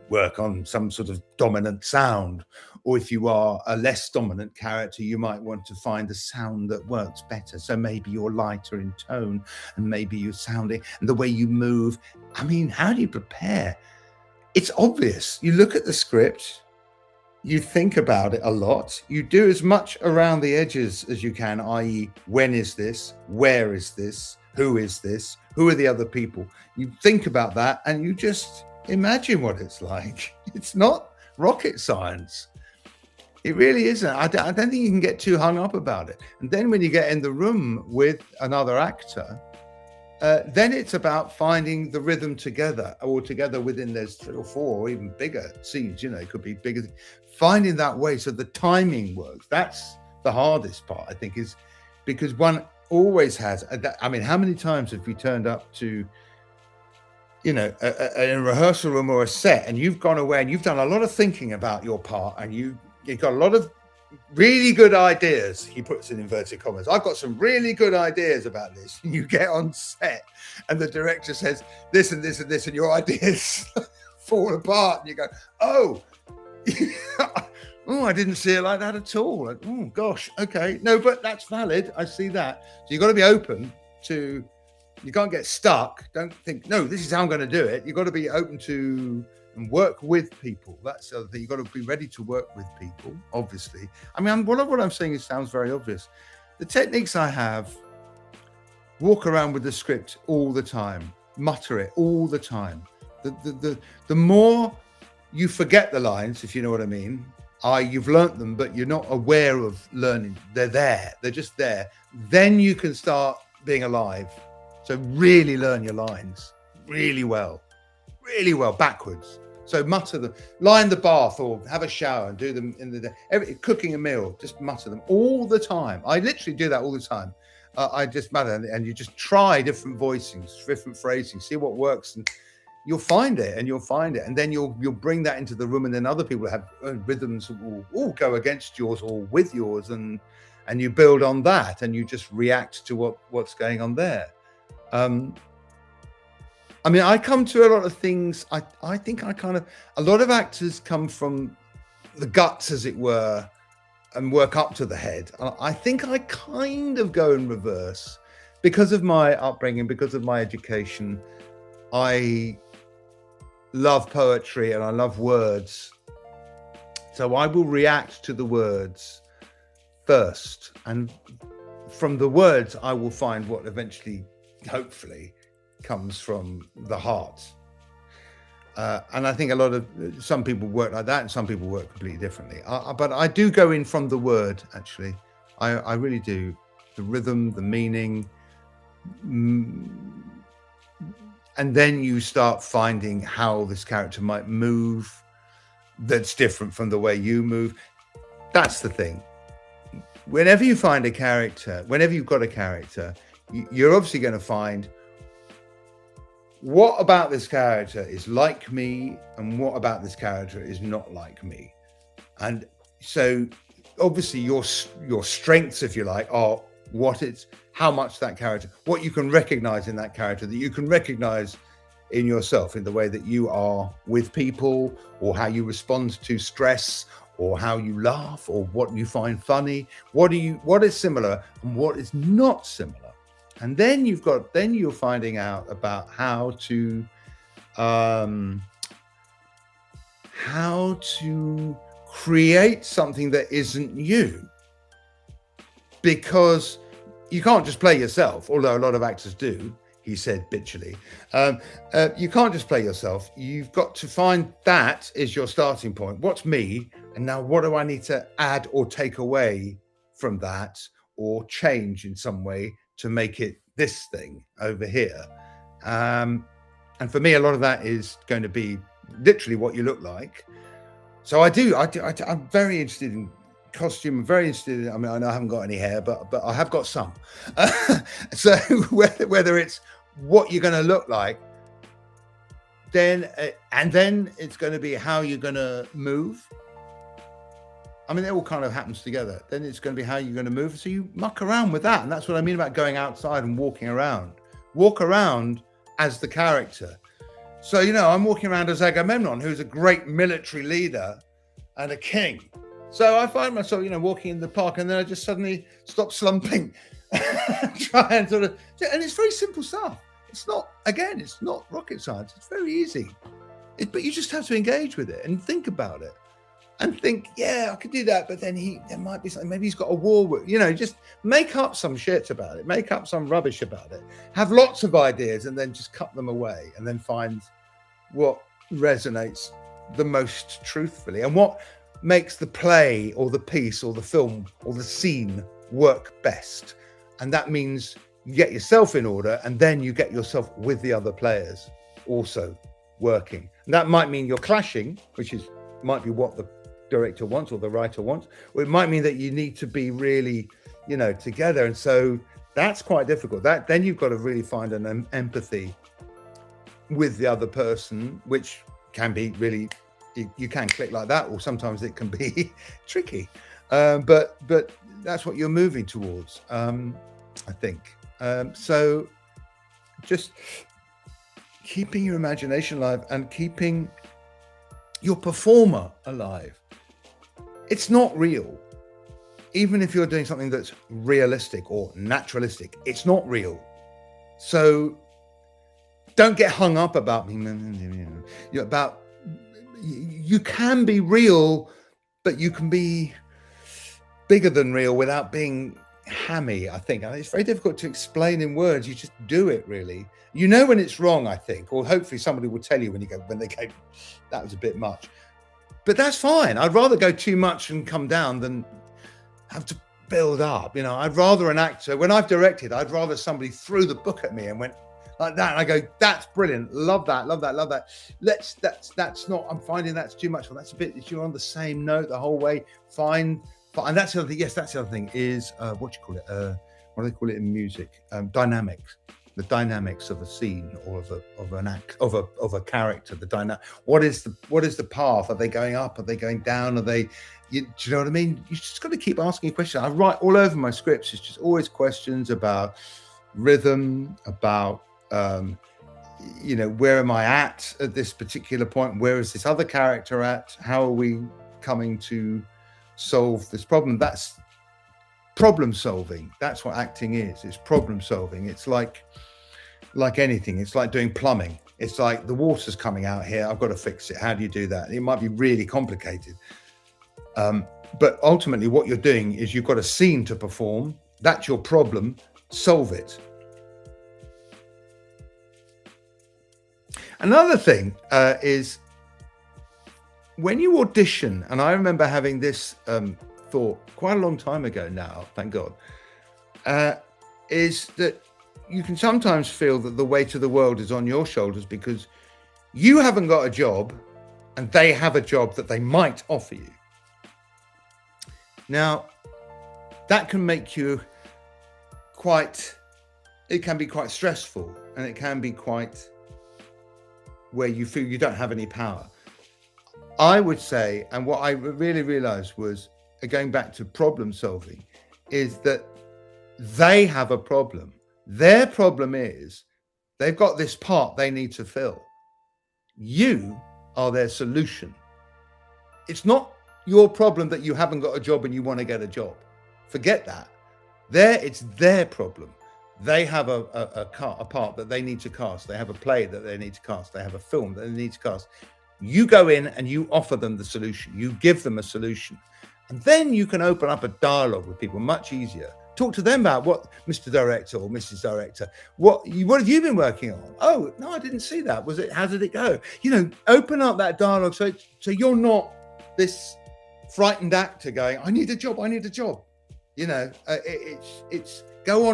work on some sort of dominant sound. Or if you are a less dominant character, you might want to find a sound that works better. So maybe you're lighter in tone, and maybe you're sounding, and the way you move. I mean, how do you prepare? It's obvious. You look at the script, you think about it a lot. You do as much around the edges as you can, i.e., when is this? Where is this? Who is this? Who are the other people? You think about that and you just imagine what it's like. It's not rocket science. It really isn't. I don't think you can get too hung up about it. And then when you get in the room with another actor, then it's about finding the rhythm together, or together within there's 3 or 4 or even bigger scenes, it could be bigger. Finding that way so the timing works. That's the hardest part, I think, is because one always has. I mean, how many times have we turned up to, a rehearsal room or a set, and you've gone away and you've done a lot of thinking about your part, and you've got a lot of really good ideas, he puts in inverted commas. I've got some really good ideas about this. You get on set and the director says this and this and this, and your ideas fall apart, and you go, oh, I didn't see it like that at all. Like, oh gosh, okay, no, but that's valid. I see that. So you've got to be open to. You can't get stuck. Don't think, no, this is how I'm going to do it. You've got to be open to and work with people. That's the other thing. You've got to be ready to work with people, obviously. I mean, what I'm saying sounds very obvious. The techniques I have, walk around with the script all the time, mutter it all the time. The more you forget the lines, if you know what I mean, you've learnt them, but you're not aware of learning. They're there. They're just there. Then you can start being alive. So really learn your lines really well backwards. So mutter them, lie in the bath or have a shower and do them in the day. Cooking a meal, just mutter them all the time. I literally do that all the time. I just mutter, and you just try different voicings, different phrasing, see what works, and you'll find it. And then you'll bring that into the room, and then other people have rhythms that will all go against yours or with yours, and you build on that, and you just react to what's going on there. I mean, I come to a lot of things. I think a lot of actors come from the guts, as it were, and work up to the head. I think I kind of go in reverse because of my upbringing, because of my education. I love poetry and I love words. So I will react to the words first. And from the words, I will find what eventually, hopefully, comes from the heart. And I think some people work like that and some people work completely differently. But I do go in from the word, actually. I really do. The rhythm, the meaning. And then you start finding how this character might move that's different from the way you move. That's the thing. Whenever you find a character, whenever you've got a character, you're obviously going to find what about this character is like me and what about this character is not like me. And so obviously your strengths, if you like, are how much that character, what you can recognize in that character that you can recognize in yourself, in the way that you are with people, or how you respond to stress, or how you laugh, or what you find funny, what is similar and what is not similar. And then you're finding out about how to how to create something that isn't you, because you can't just play yourself, although a lot of actors do, he said bitchily. You can't just play yourself. You've got to find that is your starting point. What's me? And now what do I need to add or take away from that, or change in some way to make it this thing over here? And for me, a lot of that is going to be literally what you look like. So I'm very interested in costume. I'm very interested in, I mean, I know I haven't got any hair, but I have got some. So whether it's what you're going to look like, then it's going to be how you're going to move. I mean, it all kind of happens together. Then it's going to be how you're going to move. So you muck around with that. And that's what I mean about going outside and walking around. Walk around as the character. So, you know, I'm walking around as Agamemnon, who's a great military leader and a king. So I find myself, you know, walking in the park, and then I just suddenly stop slumping, try and sort of, and it's very simple stuff. It's not, again, it's not rocket science. It's very easy. But you just have to engage with it and think about it. And think, yeah, I could do that, but then there might be something, maybe he's got a war with, you know, just make up some shit about it, make up some rubbish about it, have lots of ideas, and then just cut them away, and then find what resonates the most truthfully, and what makes the play or the piece or the film or the scene work best. And that means you get yourself in order, and then you get yourself with the other players also working. And that might mean you're clashing, which might be what the director wants or the writer wants, or it might mean that you need to be really, you know, together. And so that's quite difficult. Then you've got to really find an empathy with the other person, which can be really, you can click like that, or sometimes it can be tricky. But that's what you're moving towards, I think. So just keeping your imagination alive and keeping your performer alive. It's not real. Even if you're doing something that's realistic or naturalistic, it's not real. So don't get hung up about, you can be real, but you can be bigger than real without being hammy, I think. And it's very difficult to explain in words. You just do it, really. You know when it's wrong, I think, or hopefully somebody will tell you when they go, that was a bit much. But that's fine. I'd rather go too much and come down than have to build up. You know, I'd rather an actor, when I've directed, I'd rather somebody threw the book at me and went like that. And I go, that's brilliant. Love that, love that, love that. That's not, I'm finding that's too much. Well, that's a bit, you're on the same note the whole way. Fine. And that's the other thing. Yes, that's the other thing is, what do you call it? What do they call it in music? Dynamics. The dynamics of a scene or of an act of a character. The dynamic. What is the path? Are they going up? Are they going down? Are they? Do you know what I mean? You just got to keep asking questions. I write all over my scripts. It's just always questions about rhythm, about you know, where am I at this particular point? Where is this other character at? How are we coming to solve this problem? That's problem solving. That's what acting is. It's problem solving. It's like anything. It's like doing plumbing. It's like the water's coming out here. I've got to fix it. How do you do that? It might be really complicated. But ultimately what you're doing is you've got a scene to perform. That's your problem. Solve it. Another thing is when you audition, and I remember having this thought quite a long time ago now, thank God, is that you can sometimes feel that the weight of the world is on your shoulders because you haven't got a job and they have a job that they might offer you. Now, that can make you it can be quite stressful, and it can be quite where you feel you don't have any power. I would say, and what I really realized was, going back to problem solving, is that they have a problem. Their problem is they've got this part they need to fill. You are their solution. It's not your problem that you haven't got a job and you want to get a job. Forget that. It's their problem. They have a part that they need to cast. They have a play that they need to cast. They have a film that they need to cast. You go in and you offer them the solution. You give them a solution. And then you can open up a dialogue with people much easier. Talk to them about what, Mr. Director or Mrs. Director, what have you been working on? Oh, no, I didn't see that. How did it go? Open up that dialogue so you're not this frightened actor going, I need a job. It's go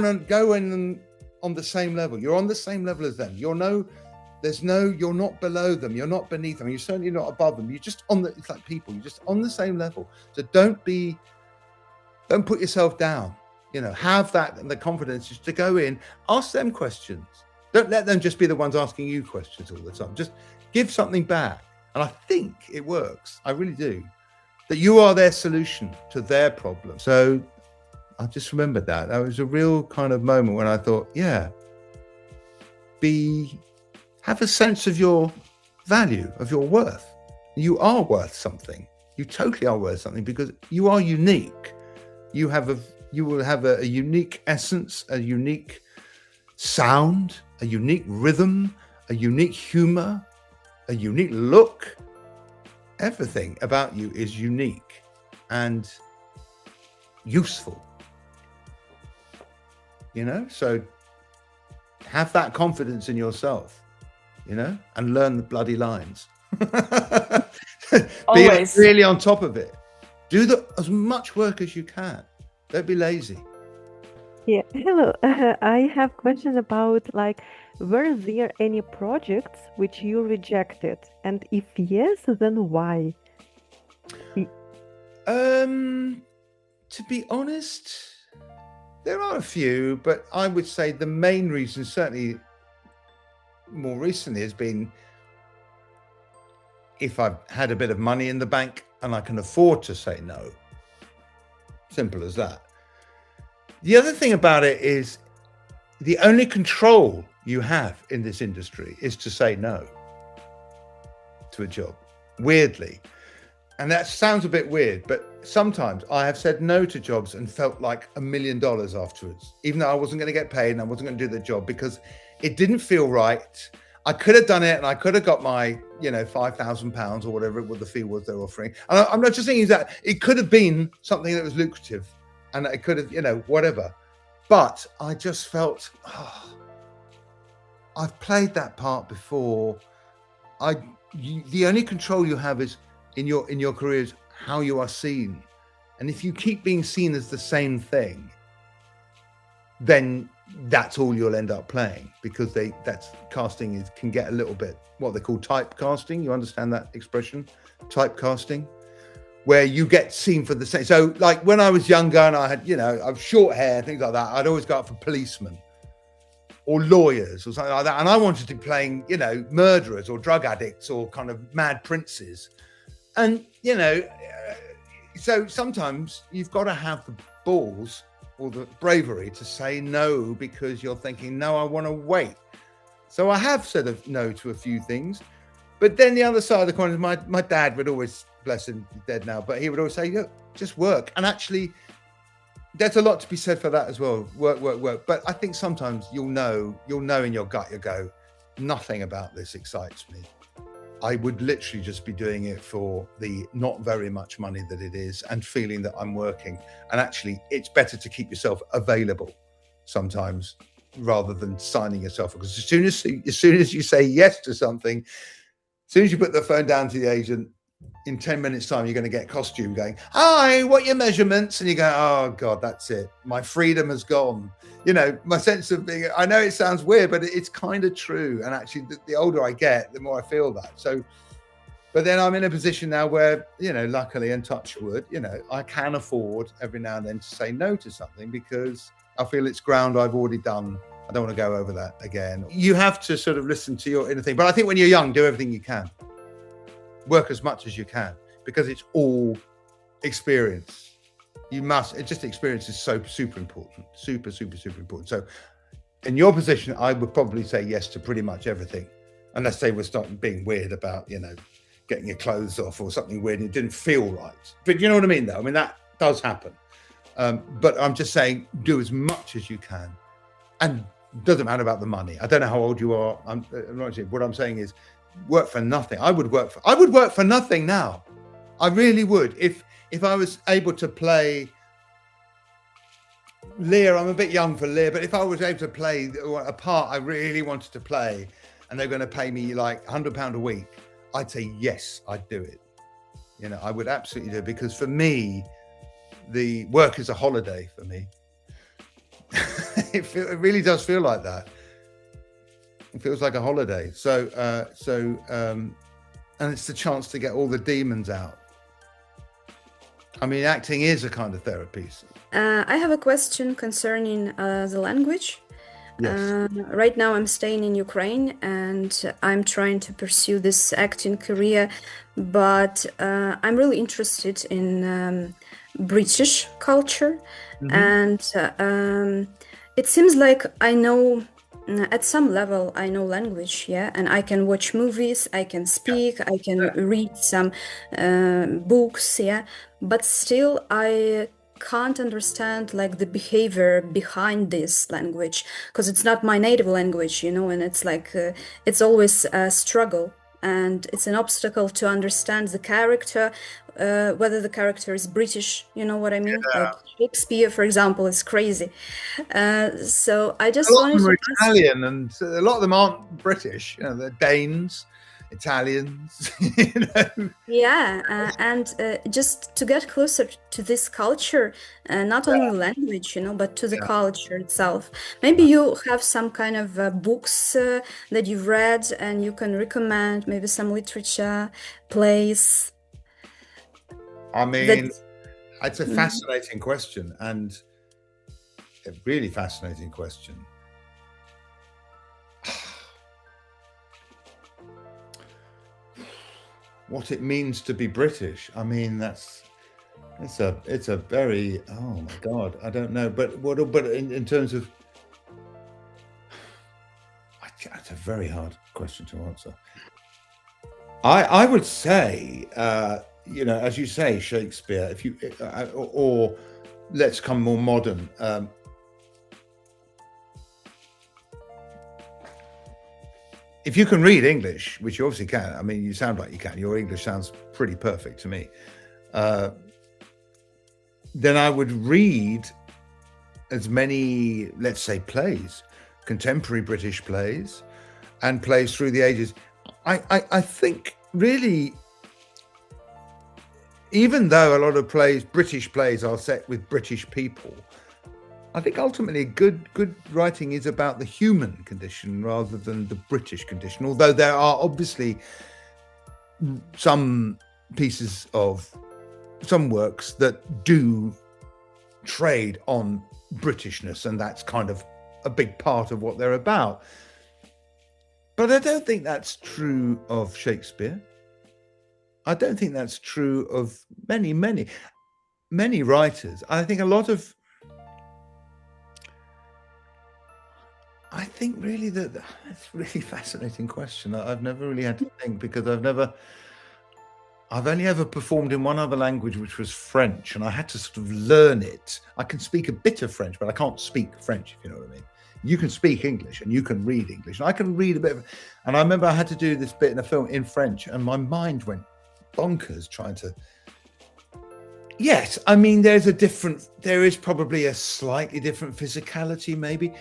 in on the same level. You're on the same level as them. You're not below them. You're not beneath them. You're certainly not above them. You're just it's like people. You're just on the same level. So don't put yourself down. Have the confidence just to go in, ask them questions. Don't let them just be the ones asking you questions all the time. Just give something back. And I think it works. I really do. That you are their solution to their problem. So I just remembered that. That was a real kind of moment when I thought, yeah, have a sense of your value, of your worth. You are worth something. You totally are worth something because you are unique. You will have a unique essence, a unique sound, a unique rhythm, a unique humor, a unique look. Everything about you is unique and useful. So have that confidence in yourself, and learn the bloody lines. Always. Be really on top of it. Do as much work as you can. Don't be lazy. Yeah, hello. I have a question about were there any projects which you rejected? And if yes, then why? To be honest, there are a few, but I would say the main reason, certainly more recently, has been if I've had a bit of money in the bank and I can afford to say no. Simple as that. The other thing about it is the only control you have in this industry is to say no to a job, weirdly. And that sounds a bit weird, but sometimes I have said no to jobs and felt like $1 million afterwards, even though I wasn't going to get paid and I wasn't going to do the job because it didn't feel right. I could have done it and I could have got my, £5,000 or whatever the fee was they're offering. And I'm not just saying that it could have been something that was lucrative and it could have, whatever. But I just felt, I've played that part before. The only control you have is in your career is how you are seen. And if you keep being seen as the same thing, then that's all you'll end up playing because casting can get a little bit what they call typecasting. You understand that expression? Typecasting, where you get seen for the same. So like when I was younger and I had, I have short hair, things like that, I'd always go out for policemen or lawyers or something like that. And I wanted to be playing, murderers or drug addicts or kind of mad princes. And, so sometimes you've got to have the balls or the bravery to say no because you're thinking, no, I want to wait. So I have said no to a few things. But then the other side of the coin is my dad would always, bless him, he's dead now, but he would always say, just work. And actually, there's a lot to be said for that as well. Work. But I think sometimes you'll know in your gut, you go, nothing about this excites me. I would literally just be doing it for the not very much money that it is and feeling that I'm working. And actually, it's better to keep yourself available sometimes rather than signing yourself. Because as soon as you say yes to something, as soon as you put the phone down to the agent, in 10 minutes time, you're going to get costume going, hi, what are your measurements? And you go, oh God, that's it. My freedom has gone. My sense of being, I know it sounds weird, but it's kind of true. And actually the older I get, the more I feel that. So, but then I'm in a position now where, luckily and touch wood, I can afford every now and then to say no to something because I feel it's ground I've already done. I don't want to go over that again. You have to sort of listen to your inner thing. But I think when you're young, do everything you can. Work as much as you can because it's all experience. Experience is so super important, super important. So in your position, I would probably say yes to pretty much everything, unless they were starting being weird about, getting your clothes off or something weird and it didn't feel right. But you know what I mean, though? I mean, that does happen. But I'm just saying, do as much as you can. And it doesn't matter about the money. I don't know how old you are. I'm not sure. What I'm saying is, work for nothing. I would work for nothing now. I really would. If I was able to play Lear, I'm a bit young for Lear, but if I was able to play a part I really wanted to play, and they're going to pay me like £100 a week, I'd say yes, I'd do it. You know, I would absolutely do it, because for me, the work is a holiday for me. It really does feel like that. It feels like a holiday. And it's the chance to get all the demons out. I mean, acting is a kind of therapy. I have a question concerning the language. Yes. Right now I'm staying in Ukraine and I'm trying to pursue this acting career, but I'm really interested in British culture. And it seems like I know, at some level, I know language, yeah, and I can watch movies, I can speak, I can read some books, yeah, but still I can't understand like the behavior behind this language, because it's not my native language, you know, and it's like it's always a struggle, and it's an obstacle to understand the character, whether the character is British, you know what I mean? Like Shakespeare, for example, is crazy. So I just wanted to ask. Italian, and a lot of them aren't British. You know, they're Danes, Italians. You know. Yeah, and just to get closer to this culture, not only language, you know, but to the culture itself. Maybe you have some kind of books that you've read and you can recommend, maybe some literature, plays. I mean, it's a fascinating question, and a really fascinating question. What it means to be British. I mean, it's a very, oh my God, I don't know. But in terms of, that's a very hard question to answer. I would say, you know, as you say, Shakespeare, if you, or let's come more modern. If you can read English, which you obviously can, I mean, you sound like you can, your English sounds pretty perfect to me, then I would read as many, let's say, plays, contemporary British plays, and plays through the ages. I think really, even though a lot of plays, British plays, are set with British people, I think ultimately good writing is about the human condition rather than the British condition, although there are obviously some pieces of some works that do trade on Britishness, and that's kind of a big part of what they're about. But I don't think that's true of Shakespeare. I don't think that's true of many writers. I think a lot of, I think really that's a really fascinating question. I've never really had to think, because I've only ever performed in one other language, which was French, and I had to sort of learn it. I can speak a bit of French, but I can't speak French, if you know what I mean. You can speak English and you can read English, and I can read a bit of, and I remember I had to do this bit in a film in French, and my mind went bonkers trying to. Yes, I mean, there is probably a slightly different physicality, maybe.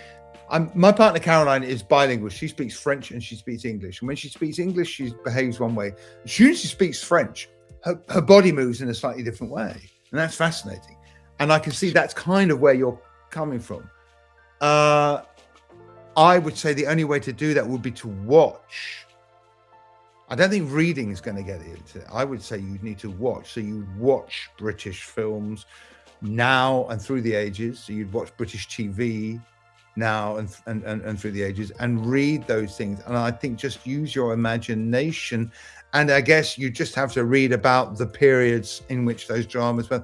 My partner Caroline is bilingual. She speaks French and she speaks English. And when she speaks English, she behaves one way. As soon as she speaks French, her body moves in a slightly different way. And that's fascinating. And I can see that's kind of where you're coming from. I would say the only way to do that would be to watch. I don't think reading is going to get it. I would say you need to watch. So you watch British films now and through the ages. So you'd watch British TV now and through the ages, and read those things. And I think just use your imagination, and I guess you just have to read about the periods in which those dramas were.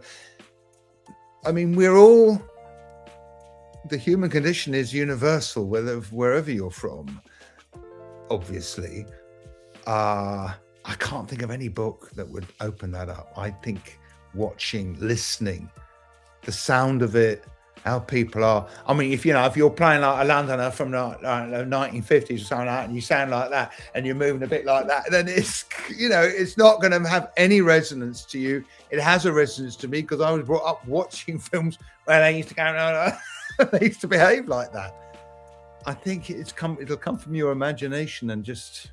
I mean, the human condition is universal, wherever you're from, obviously. I can't think of any book that would open that up. I think watching, listening, the sound of it, how people are. I mean, if you're playing like a Londoner from the 1950s or something like that, and you sound like that, and you're moving a bit like that, then it's it's not going to have any resonance to you. It has a resonance to me because I was brought up watching films where they used to go, they used to behave like that. I think it'll come from your imagination and just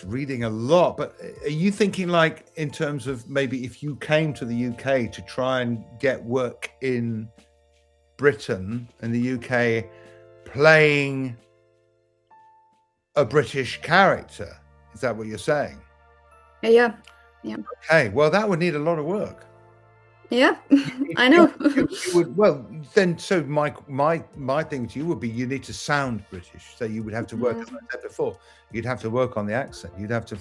reading a lot. But are you thinking, like, in terms of maybe if you came to the UK to try and get work in Britain and the UK playing a British character? Is that what you're saying? Yeah. Okay, well, that would need a lot of work. Yeah, I know. You would, well, then, so my thing to you would be, you need to sound British. So you would have to work, as I said before, you'd have to work on the accent. You'd have to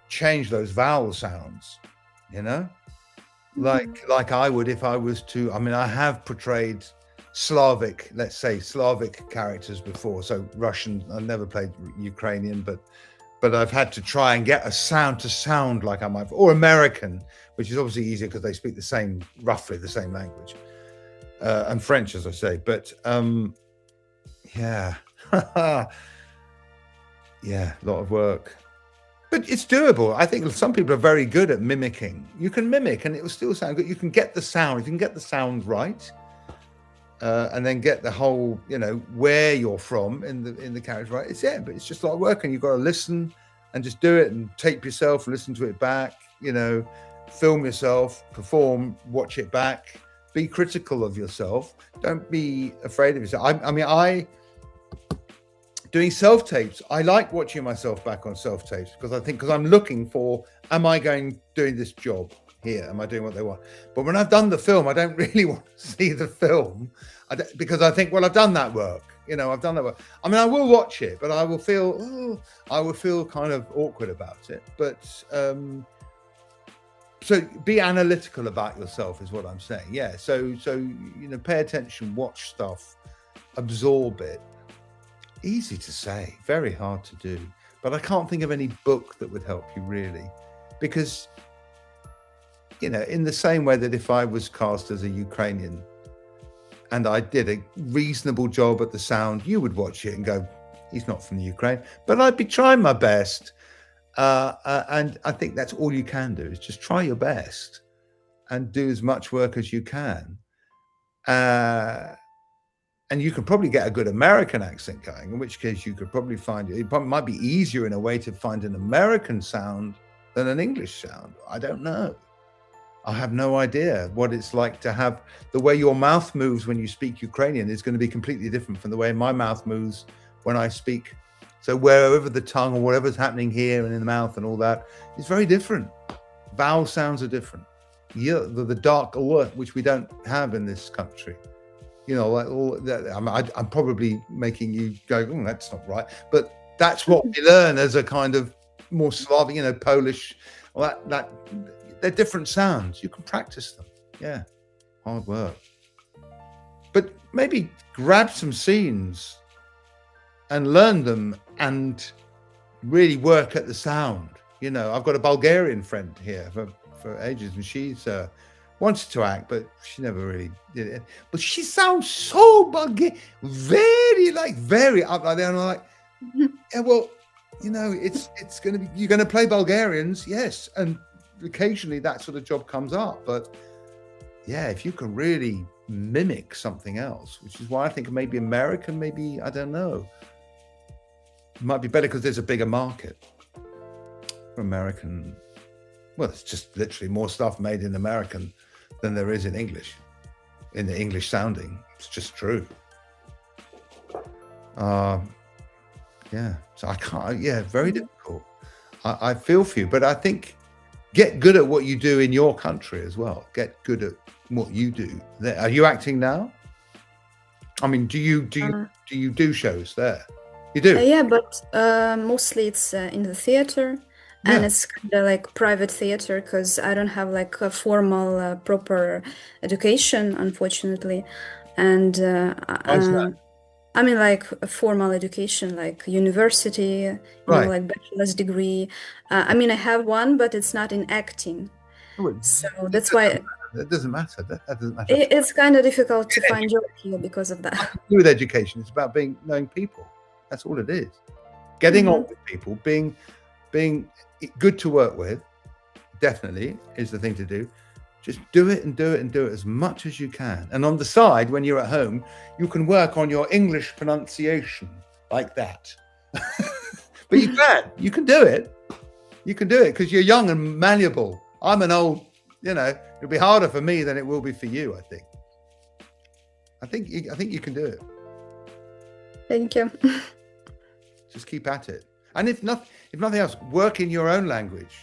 change those vowel sounds, like I would if I was to. I mean, I have portrayed Slavic, let's say Slavic characters before. So Russian, I've never played Ukrainian, but I've had to try and get a sound to sound like I might, or American, which is obviously easier because they speak roughly the same language, and French, as I say. But yeah, yeah, a lot of work, but it's doable. I think some people are very good at mimicking. You can mimic, and it will still sound good. You can get the sound. You can get the sound right, and then get the whole, where you're from in the character right. But it's just like working. You've got to listen and just do it and tape yourself, listen to it back, film yourself, perform, watch it back, be critical of yourself. Don't be afraid of yourself. Doing self-tapes, I like watching myself back on self-tapes because I'm looking for, am I doing this job here? Am I doing what they want? But when I've done the film, I don't really want to see the film because I think, well, I've done that work. I've done that work. I mean, I will watch it, but I will feel kind of awkward about it. But so be analytical about yourself is what I'm saying. Yeah. So pay attention, watch stuff, absorb it. Easy to say, very hard to do. But I can't think of any book that would help you really, because in the same way that if I was cast as a Ukrainian and I did a reasonable job at the sound, you would watch it and go, he's not from the Ukraine. But I'd be trying my best. And I think that's all you can do, is just try your best and do as much work as you can. And you can probably get a good American accent going, in which case you could probably it might be easier in a way to find an American sound than an English sound. I don't know. I have no idea what it's like to have the way your mouth moves when you speak Ukrainian is going to be completely different from the way my mouth moves when I speak. So wherever the tongue or whatever's happening here and in the mouth and all that is very different. Vowel sounds are different. Yeah, the dark which we don't have in this country. Like all that. I'm probably making you go, that's not right. But that's what we learn as a kind of more Slavic, Polish. That they're different sounds. You can practice them. Yeah, hard work. But maybe grab some scenes and learn them and really work at the sound. I've got a Bulgarian friend here for ages, and she's wanted to act, but she never really did it. But she sounds so Bulgarian, very up like that. And I'm like, yeah, well, it's going to be, you're going to play Bulgarians, yes, and occasionally that sort of job comes up. But yeah, if you can really mimic something else, which is why I think maybe American, maybe, I don't know, might be better because there's a bigger market for American. Well, it's just literally more stuff made in American than there is in English, in the English sounding. It's just true. Yeah, so I can't, very difficult. I feel for you, but I think get good at what you do in your country as well. Get good at what you do there. Are you acting now? I mean, do you do shows there? You do? Yeah, but mostly it's in the theater. And it's kind of like private theater because I don't have like a formal, proper education, unfortunately. And I mean, like a formal education, like university, like bachelor's degree. I mean, I have one, but it's not in acting. So that's why. That doesn't matter. That doesn't matter. It's kind of difficult to find job here because of that. With education, it's about knowing people. That's all it is. Getting on with people, being good to work with, definitely is the thing to do. Just do it and do it and do it as much as you can. And on the side, when you're at home, you can work on your English pronunciation like that. But you can do it. You can do it because you're young and malleable. I'm an old, it'll be harder for me than it will be for you, I think. I think you can do it. Thank you. Just keep at it. And if nothing else, work in your own language.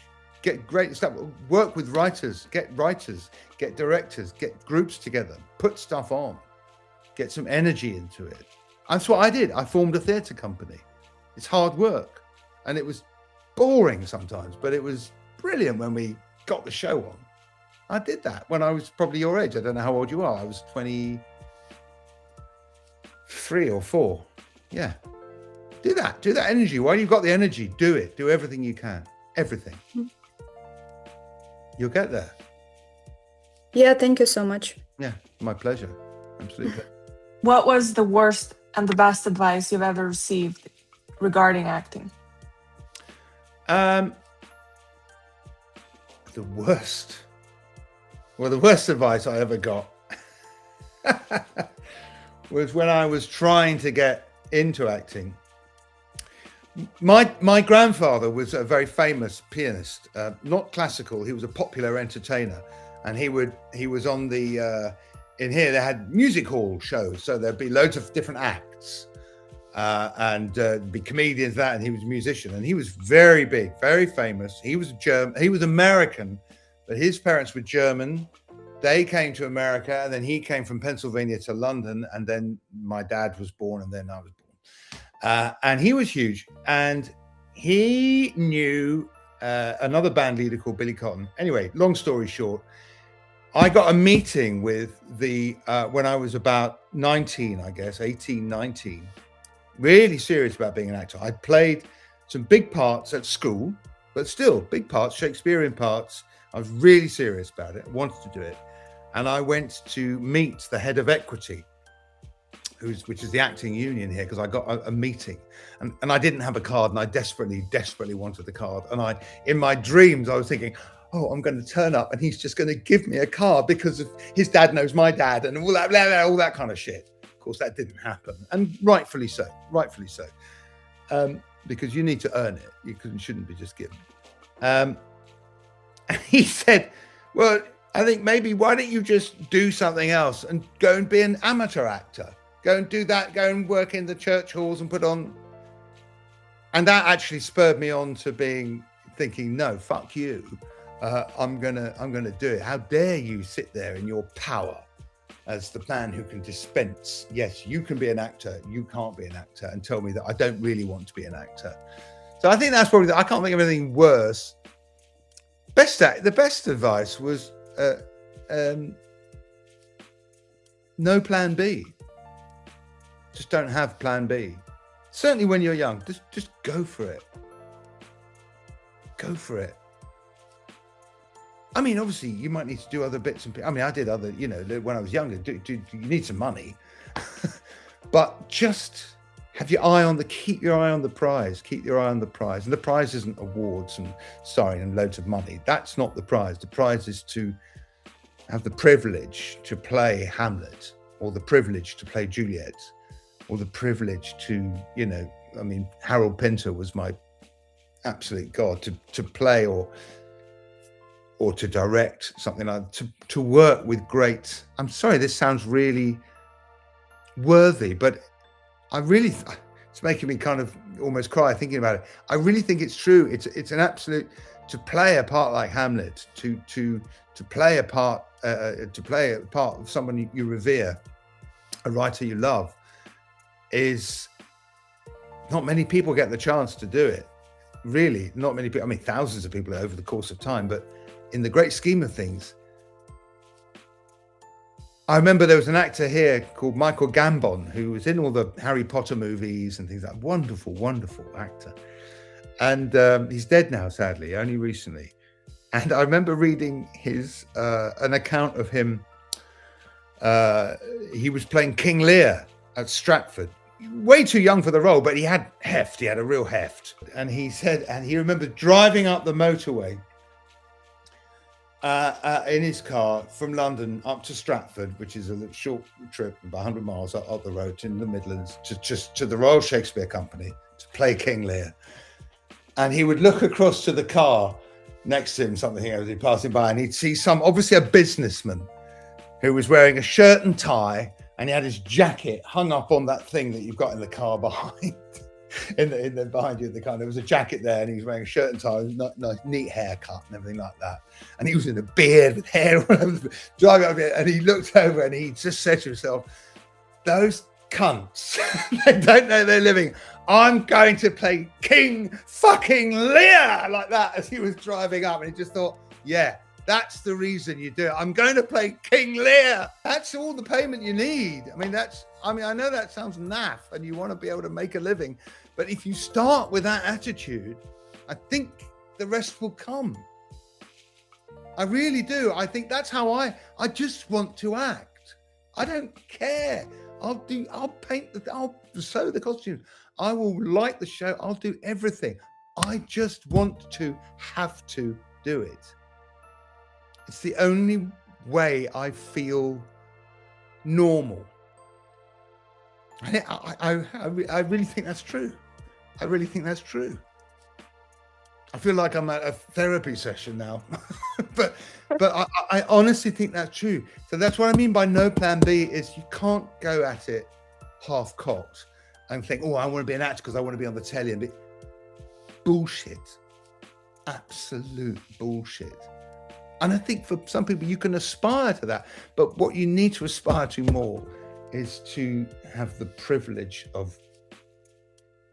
Get great stuff. Work with writers, get directors, get groups together, put stuff on, get some energy into it. That's what I did. I formed a theatre company. It's hard work and it was boring sometimes, but it was brilliant when we got the show on. I did that when I was probably your age. I don't know how old you are. I was 23 or 4. Yeah. Do that energy. While you've got the energy, do it. Do everything you can. Everything. You'll get there. Yeah, thank you so much. Yeah, my pleasure. Absolutely. What was the worst and the best advice you've ever received regarding acting? The worst advice I ever got was when I was trying to get into acting. My grandfather was a very famous pianist, not classical. He was a popular entertainer, and he was on the in here they had music hall shows, so there'd be loads of different acts, and be comedians that, and he was a musician, and he was very big, very famous. He was American, but his parents were German. They came to America, and then he came from Pennsylvania to London, and then my dad was born, and then I was born. And he was huge, and he knew another band leader called Billy Cotton. Anyway, long story short, I got a meeting with when I was about 19, I guess, 18, 19, really serious about being an actor. I'd played some big parts at school, but still big parts, Shakespearean parts. I was really serious about it. I wanted to do it. And I went to meet the head of Equity, which is the acting union here, because I got a meeting, and I didn't have a card, and I desperately wanted the card. And in my dreams, I was thinking, oh, I'm going to turn up and he's just going to give me a card because of his dad knows my dad and all that kind of shit. Of course, that didn't happen, and rightfully so, because you need to earn it. You shouldn't be just given. And he said, well, I think maybe why don't you just do something else and go and be an amateur actor? Go and do that, go and work in the church halls and put on. And that actually spurred me on to thinking, no, fuck you. I'm gonna do it. How dare you sit there in your power as the man who can dispense. Yes, you can be an actor, you can't be an actor, and tell me that I don't really want to be an actor. So I think that's probably, I can't think of anything worse. The best advice was no plan B. Just don't have plan B. Certainly when you're young, just go for it. Go for it. I mean, obviously you might need to do other bits and pieces. I mean, I did other, when I was younger, you need some money, but just keep your eye on the prize. Keep your eye on the prize. And the prize isn't awards and starring and loads of money. That's not the prize. The prize is to have the privilege to play Hamlet, or the privilege to play Juliet, or the privilege to, Harold Pinter was my absolute god, to play or to direct something like to work with great. I'm sorry, this sounds really worthy, but it's making me kind of almost cry thinking about it. I really think it's true. It's an absolute, to play a part like Hamlet, to play a part of someone you revere, a writer you love, is not many people get the chance to do it. Really, not many people. I mean, thousands of people over the course of time, but in the great scheme of things, I remember there was an actor here called Michael Gambon, who was in all the Harry Potter movies and things like that. Wonderful, wonderful actor. And he's dead now, sadly, only recently. And I remember reading his an account of him. He was playing King Lear at Stratford. Way too young for the role, but he had heft. He had a real heft. And he said, and he remembered driving up the motorway in his car from London up to Stratford, which is a little short trip, about 100 miles up the road in the Midlands, to the Royal Shakespeare Company to play King Lear. And he would look across to the car next to him, something as he passing by, and he'd see obviously a businessman who was wearing a shirt and tie, and he had his jacket hung up on that thing that you've got in the car behind, behind you in the car. There was a jacket there, and he was wearing a shirt and tie, nice, neat haircut and everything like that. And he was in a beard with hair driving up here, and he looked over and he just said to himself, "Those cunts, they don't know they're living. I'm going to play King fucking Lear," like that, as he was driving up. And he just thought, yeah, that's the reason you do it. I'm going to play King Lear. That's all the payment you need. I mean, I know that sounds naff and you want to be able to make a living, but if you start with that attitude, I think the rest will come. I really do. I think that's how I just want to act. I don't care. I'll paint, I'll sew the costumes. I will light the show. I'll do everything. I just want to have to do it. It's the only way I feel normal. I really think that's true. I really think that's true. I feel like I'm at a therapy session now, but I honestly think that's true. So that's what I mean by no plan B is you can't go at it half-cocked and think, oh, I want to be an actor because I want to be on the telly and be bullshit. Absolute bullshit. And I think for some people, you can aspire to that. But what you need to aspire to more is to have the privilege of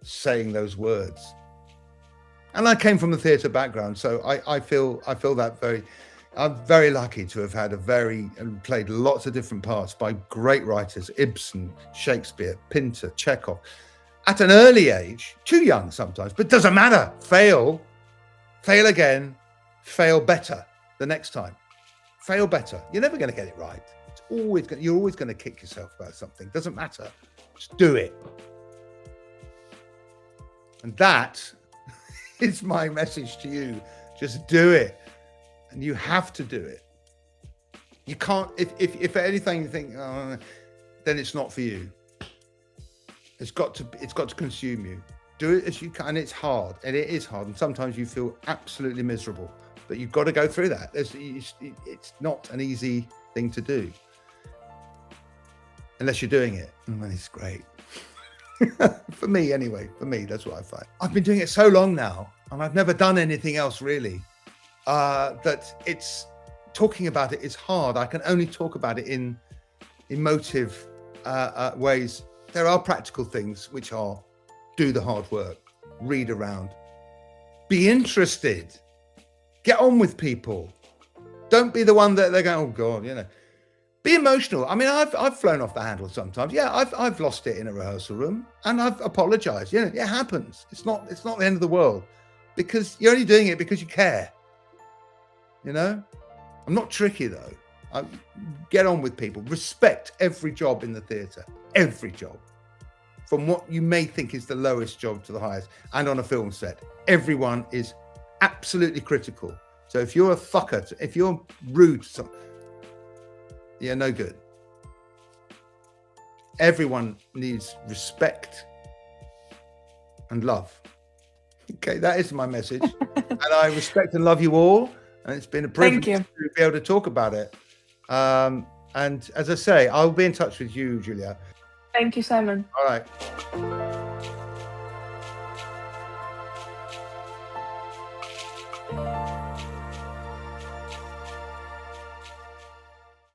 saying those words. And I came from the theatre background, so I feel that I'm very lucky to have had and played lots of different parts by great writers, Ibsen, Shakespeare, Pinter, Chekhov, at an early age, too young sometimes, but doesn't matter. Fail again, fail better. The next time, fail better. You're never going to get it right. You're always going to kick yourself about something. Doesn't matter. Just do it. And that is my message to you. Just do it, and you have to do it. You can't. If anything you think, oh, then it's not for you. It's got to consume you. Do it as you can. It's hard, and it is hard, and sometimes you feel absolutely miserable. But you've got to go through that. It's not an easy thing to do. Unless you're doing it. And it's great. For me, anyway. For me, that's what I find. I've been doing it so long now, and I've never done anything else really, that it's talking about it is hard. I can only talk about it in emotive ways. There are practical things, which are do the hard work, read around, be interested. Get on with people. Don't be the one that they're going, oh God, Be emotional. I mean, I've flown off the handle sometimes. Yeah, I've lost it in a rehearsal room, and I've apologized. It happens. It's not the end of the world, because you're only doing it because you care. I'm not tricky though. Get on with people. Respect every job in the theatre. Every job, from what you may think is the lowest job to the highest, and on a film set, everyone is absolutely critical. So if you're a fucker, if you're rude to someone, you're no good. Everyone needs respect and love. Okay, that is my message. And I respect and love you all. And it's been a privilege to be able to talk about it. And as I say, I'll be in touch with you, Julia. Thank you, Simon. All right.